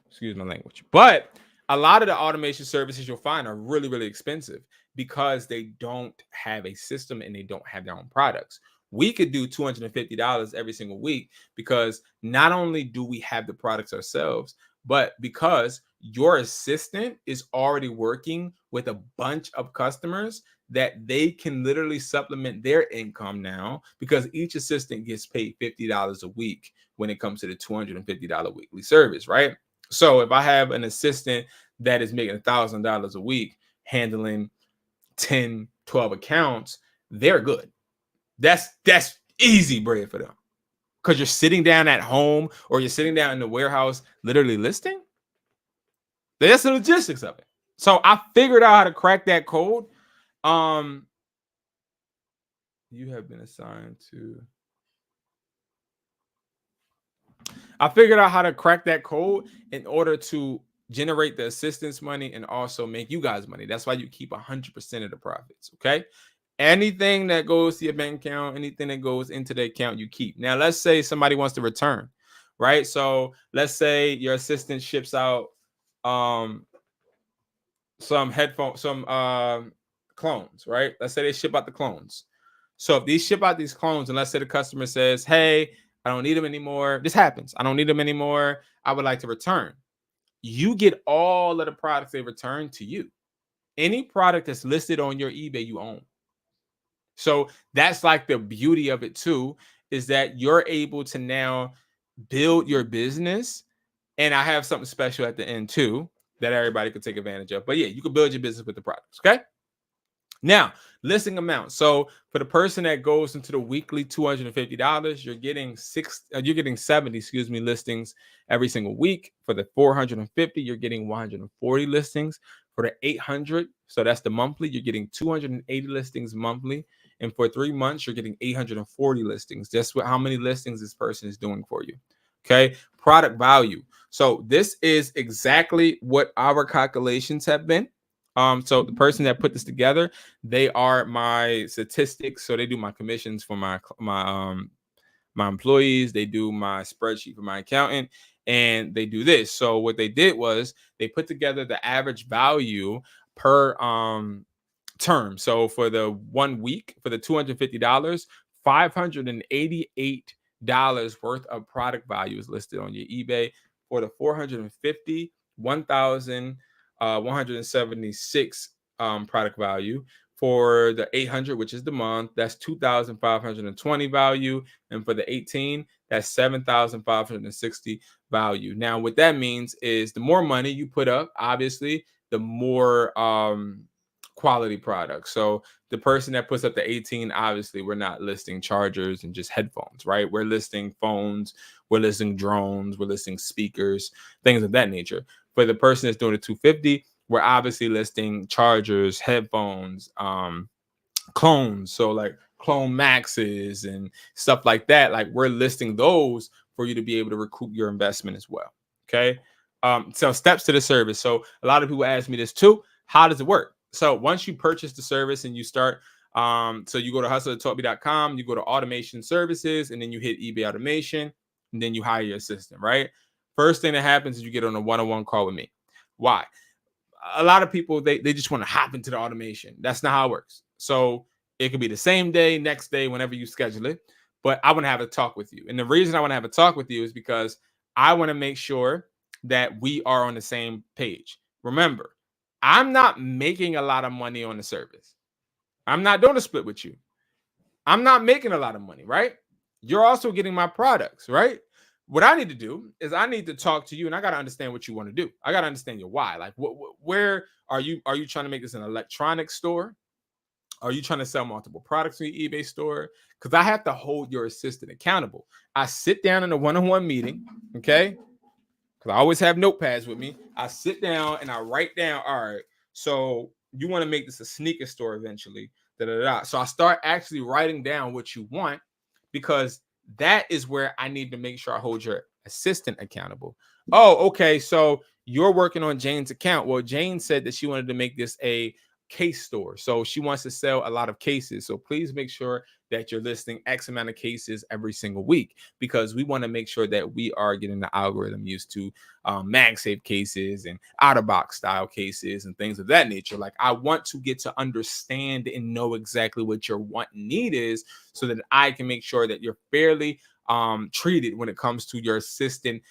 Speaker 1: Excuse my language. But a lot of the automation services you'll find are really, really expensive because they don't have a system and they don't have their own products. We could do $250 every single week because not only do we have the products ourselves, but because your assistant is already working with a bunch of customers that they can literally supplement their income now because each assistant gets paid $50 a week when it comes to the $250 weekly service, right? So if I have an assistant that is making $1,000 a week handling 10, 12 accounts, they're good. That's easy bread for them. Because you're sitting down at home or you're sitting down in the warehouse literally listing. That's the logistics of it. So I figured out how to crack that code. You have been assigned to. I figured out how to crack that code in order to generate the assistance money and also make you guys money. That's why you keep 100% of the profits. Okay. Anything that goes to your bank account, anything that goes into the account, you keep. Now, let's say somebody wants to return, right? So let's say your assistant ships out some headphones, some clones, right? Let's say they ship out the clones. So if these ship out these clones, and let's say the customer says, hey, I don't need them anymore. This happens. I don't need them anymore. I would like to return. You get all of the products they return to you. Any product that's listed on your eBay, you own. So that's like the beauty of it too, is that you're able to now build your business. And I have something special at the end too that everybody could take advantage of. But yeah, you can build your business with the products. Okay. Now, listing amount. So for the person that goes into the weekly $250, you're getting 70, listings every single week. For the 450, you're getting 140 listings. For the 800, so that's the monthly, you're getting 280 listings monthly. And for 3 months, you're getting 840 listings. That's how many listings this person is doing for you. Okay. Product value. So this is exactly what our calculations have been. So the person that put this together, they are my statistics. So they do my commissions for my employees. They do my spreadsheet for my accountant, and they do this. So what they did was they put together the average value per term. So for the 1 week, for the $250, $588 worth of product value is listed on your eBay. For the 450, 1,176 product value. For the 800, which is the month, that's 2,520 value. And for the 18, that's 7,560 value. Now, what that means is the more money you put up, obviously, the more quality products. So the person that puts up the 18, obviously, we're not listing chargers and just headphones, right? We're listing phones, we're listing drones, we're listing speakers, things of that nature. For the person that's doing the 250, we're obviously listing chargers, headphones, clones. So like clone maxes and stuff like that. Like we're listing those for you to be able to recoup your investment as well. Okay. So steps to the service. So a lot of people ask me this too. How does it work? So once you purchase the service and you start, so you go to hustletaught.me.com, you go to automation services, and then you hit eBay automation, and then you hire your assistant, right? First thing that happens is you get on a one-on-one call with me. Why? A lot of people, they just want to hop into the automation. That's not how it works. So it could be the same day, next day, whenever you schedule it. But I want to have a talk with you. And the reason I want to have a talk with you is because I want to make sure that we are on the same page. Remember, I'm not making a lot of money on the service. I'm not doing a split with you. I'm not making a lot of money, right? You're also getting my products, right? What I need to do is I need to talk to you, and I got to understand what you want to do. I got to understand your why. Like, where are you? Are you trying to make this an electronics store? Are you trying to sell multiple products in your eBay store? Because I have to hold your assistant accountable. I sit down in a one-on-one meeting, okay? Because I always have notepads with me. I sit down and I write down, all right, so you want to make this a sneaker store eventually. So I start actually writing down what you want, because that is where I need to make sure I hold your assistant accountable. Oh, okay. So you're working on Jane's account. Well, Jane said that she wanted to make this a case store. So she wants to sell a lot of cases. So please make sure that you're listing X amount of cases every single week, because we want to make sure that we are getting the algorithm used to MagSafe cases and out of box style cases and things of that nature. Like, I want to get to understand and know exactly what your want and need is, so that I can make sure that you're fairly treated when it comes to your assistant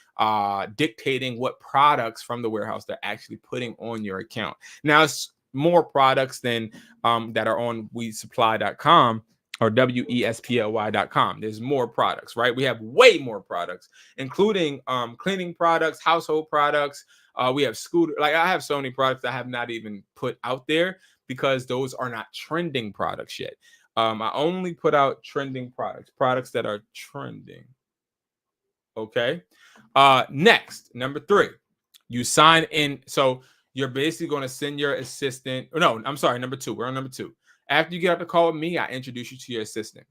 Speaker 1: dictating what products from the warehouse they're actually putting on your account. Now, it's more products than that are on weedsupply.com or WESPLY.com. There's more products, right? We have way more products, including cleaning products, household products. We have scooter. Like, I have so many products I have not even put out there because those are not trending products yet. I only put out trending products that are trending. Okay. Next, number 3, you sign in. So you're basically going to send your assistant. No, I'm sorry, number 2. We're on number 2. After you get off the call with me, I introduce you to your assistant.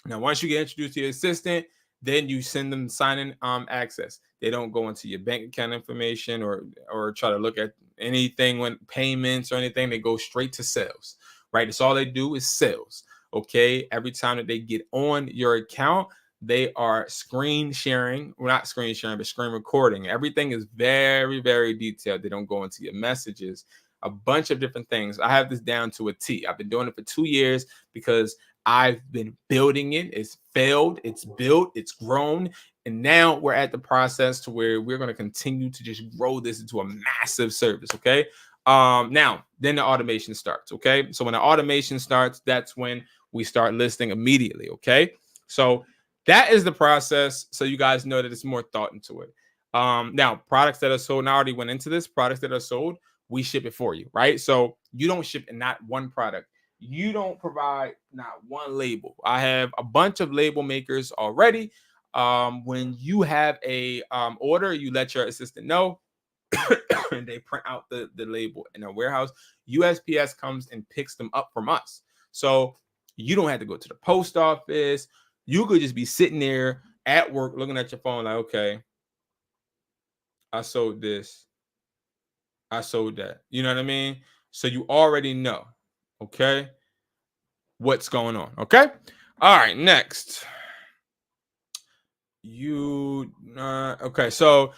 Speaker 1: Now, once you get introduced to your assistant, then you send them sign-in access. They don't go into your bank account information or try to look at anything when payments or anything. They go straight to sales, right? That's all they do is sales. Okay. Every time that they get on your account, they are screen sharing. Well, not screen sharing, but screen recording. Everything is very, very detailed. They don't go into your messages, a bunch of different things. I have this down to a T. I've been doing it for 2 years because I've been building it. It's failed, it's built, it's grown. And now we're at the process to where we're going to continue to just grow this into a massive service. Okay. Now, then the automation starts. Okay. So when the automation starts, that's when we start listing immediately. Okay. So that is the process. So you guys know that it's more thought into it. Now, products that are sold, and I already went into this, products that are sold, we ship it for you, right? So you don't ship not one product. You don't provide not one label. I have a bunch of label makers already. When you have a order, you let your assistant know and they print out the label in a warehouse. USPS comes and picks them up from us. So you don't have to go to the post office. You could just be sitting there at work looking at your phone like, okay, I sold this. I sold that. You know what I mean? So you already know, okay, what's going on. Okay. All right. Next. Okay. So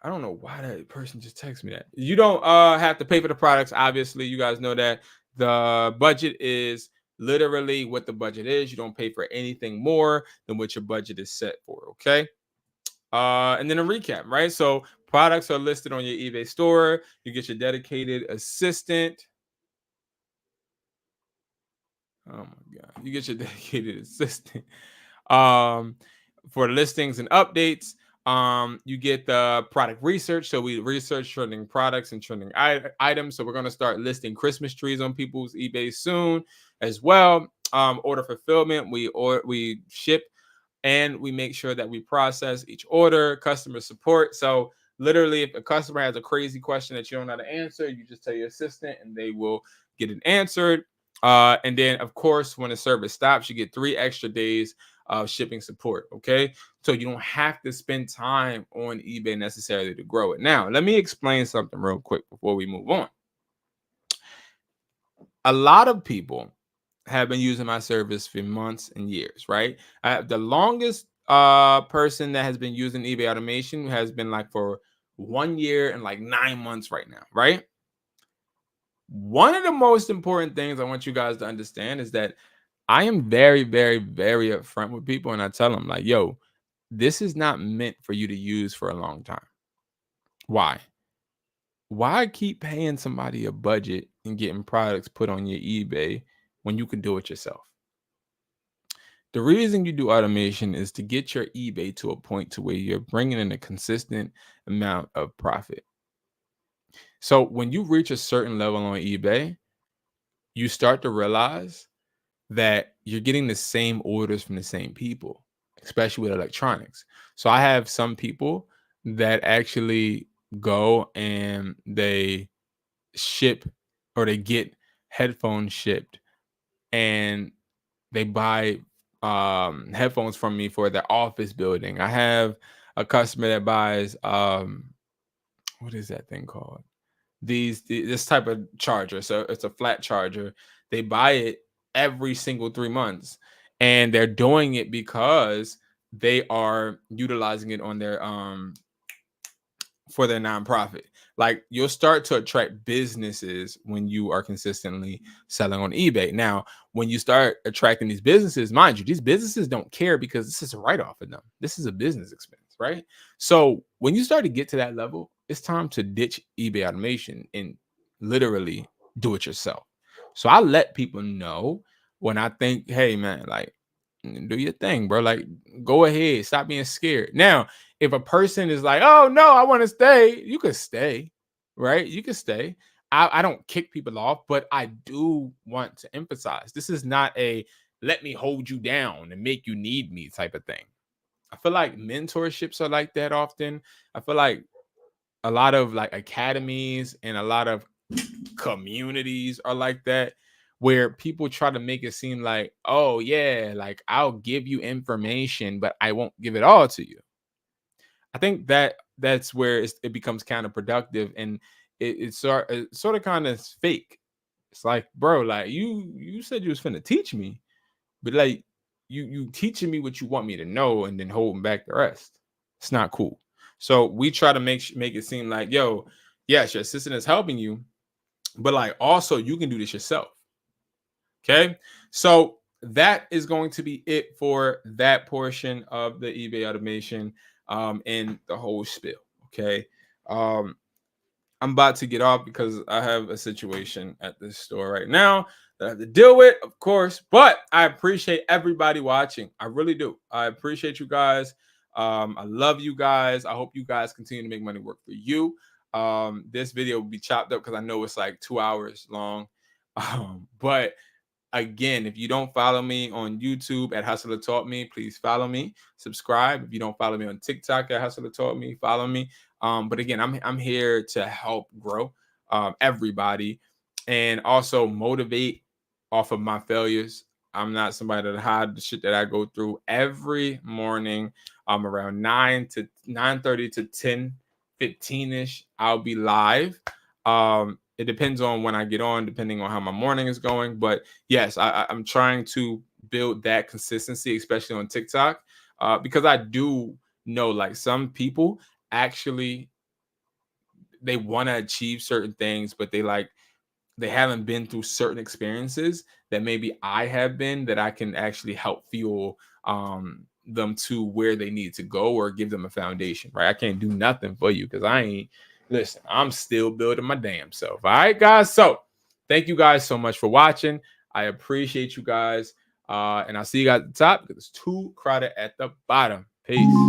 Speaker 1: I don't know why that person just texted me that. You don't have to pay for the products. Obviously, you guys know that the budget is literally what the budget is. You don't pay for anything more than what your budget is set for. Okay. And then a recap, right? So products are listed on your eBay store. You get your dedicated assistant. Oh my God. You get your dedicated assistant for listings and updates. You get the product research. So we research trending products and trending items. So we're going to start listing Christmas trees on people's eBay soon as well. Order fulfillment. We ship and we make sure that we process each order. Customer support. So literally, if a customer has a crazy question that you don't know how to answer, you just tell your assistant and they will get it answered. And then, of course, when the service stops, you get 3 extra days of shipping support. Okay. So you don't have to spend time on eBay necessarily to grow it. Now, let me explain something real quick before we move on. A lot of people have been using my service for months and years, right? The longest person that has been using eBay automation has been like for 1 year and like 9 months right now, right? One of the most important things I want you guys to understand is that I am very, very, very upfront with people, and I tell them like, yo, this is not meant for you to use for a long time. Why? Why keep paying somebody a budget and getting products put on your eBay when you can do it yourself? The reason you do automation is to get your eBay to a point to where you're bringing in a consistent amount of profit. So when you reach a certain level on eBay, you start to realize that you're getting the same orders from the same people, especially with electronics. So I have some people that actually go and they ship or they get headphones shipped and they buy headphones from me for their office building. I have a customer that buys what is that thing called? this type of charger. So it's a flat charger. They buy it every single 3 months, and they're doing it because they are utilizing it on their for their nonprofit. Like, you'll start to attract businesses when you are consistently selling on eBay. Now, when you start attracting these businesses, mind you, these businesses don't care because this is a write-off of them. This is a business expense, right? So when you start to get to that level, it's time to ditch eBay automation and literally do it yourself. So I let people know when I think, hey man, like, do your thing, bro. Like, go ahead, stop being scared. Now, if a person is like, oh no, I want to stay, you can stay, right? You can stay. I don't kick people off, but I do want to emphasize this is not a let me hold you down and make you need me type of thing. I feel like mentorships are like that often. I feel like a lot of like academies and a lot of communities are like that, where people try to make it seem like, oh yeah, like I'll give you information, but I won't give it all to you. I think that that's where it becomes counterproductive, and it's sort of kind of fake. It's like, bro, like you said you was finna teach me, but like you teaching me what you want me to know and then holding back the rest. It's not cool. So we try to make it seem like, yo, yes, your assistant is helping you, but like also you can do this yourself. Okay. So that is going to be it for that portion of the eBay automation and the whole spiel. Okay. Um, I'm about to get off because I have a situation at this store right now that I have to deal with, of course. But I appreciate everybody watching. I really do. I appreciate you guys. I love you guys. I hope you guys continue to make money work for you. This video will be chopped up because I know it's like 2 hours long. But again, if you don't follow me on YouTube at Hustler Taught Me, please follow me. Subscribe. If you don't follow me on TikTok at Hustler Taught Me, follow me. But again, I'm here to help grow everybody and also motivate off of my failures. I'm not somebody that hide the shit that I go through every morning. Around 9:30 to 10:15ish. I'll be live. It depends on when I get on, depending on how my morning is going. But yes, I'm trying to build that consistency, especially on TikTok, because I do know like some people actually they want to achieve certain things, but they haven't been through certain experiences that maybe I have been, that I can actually help fuel them to where they need to go or give them a foundation, right? I can't do nothing for you because I ain't, listen, I'm still building my damn self. All right, guys. So thank you guys so much for watching. I appreciate you guys. And I'll see you guys at the top because it's too crowded at the bottom. Peace.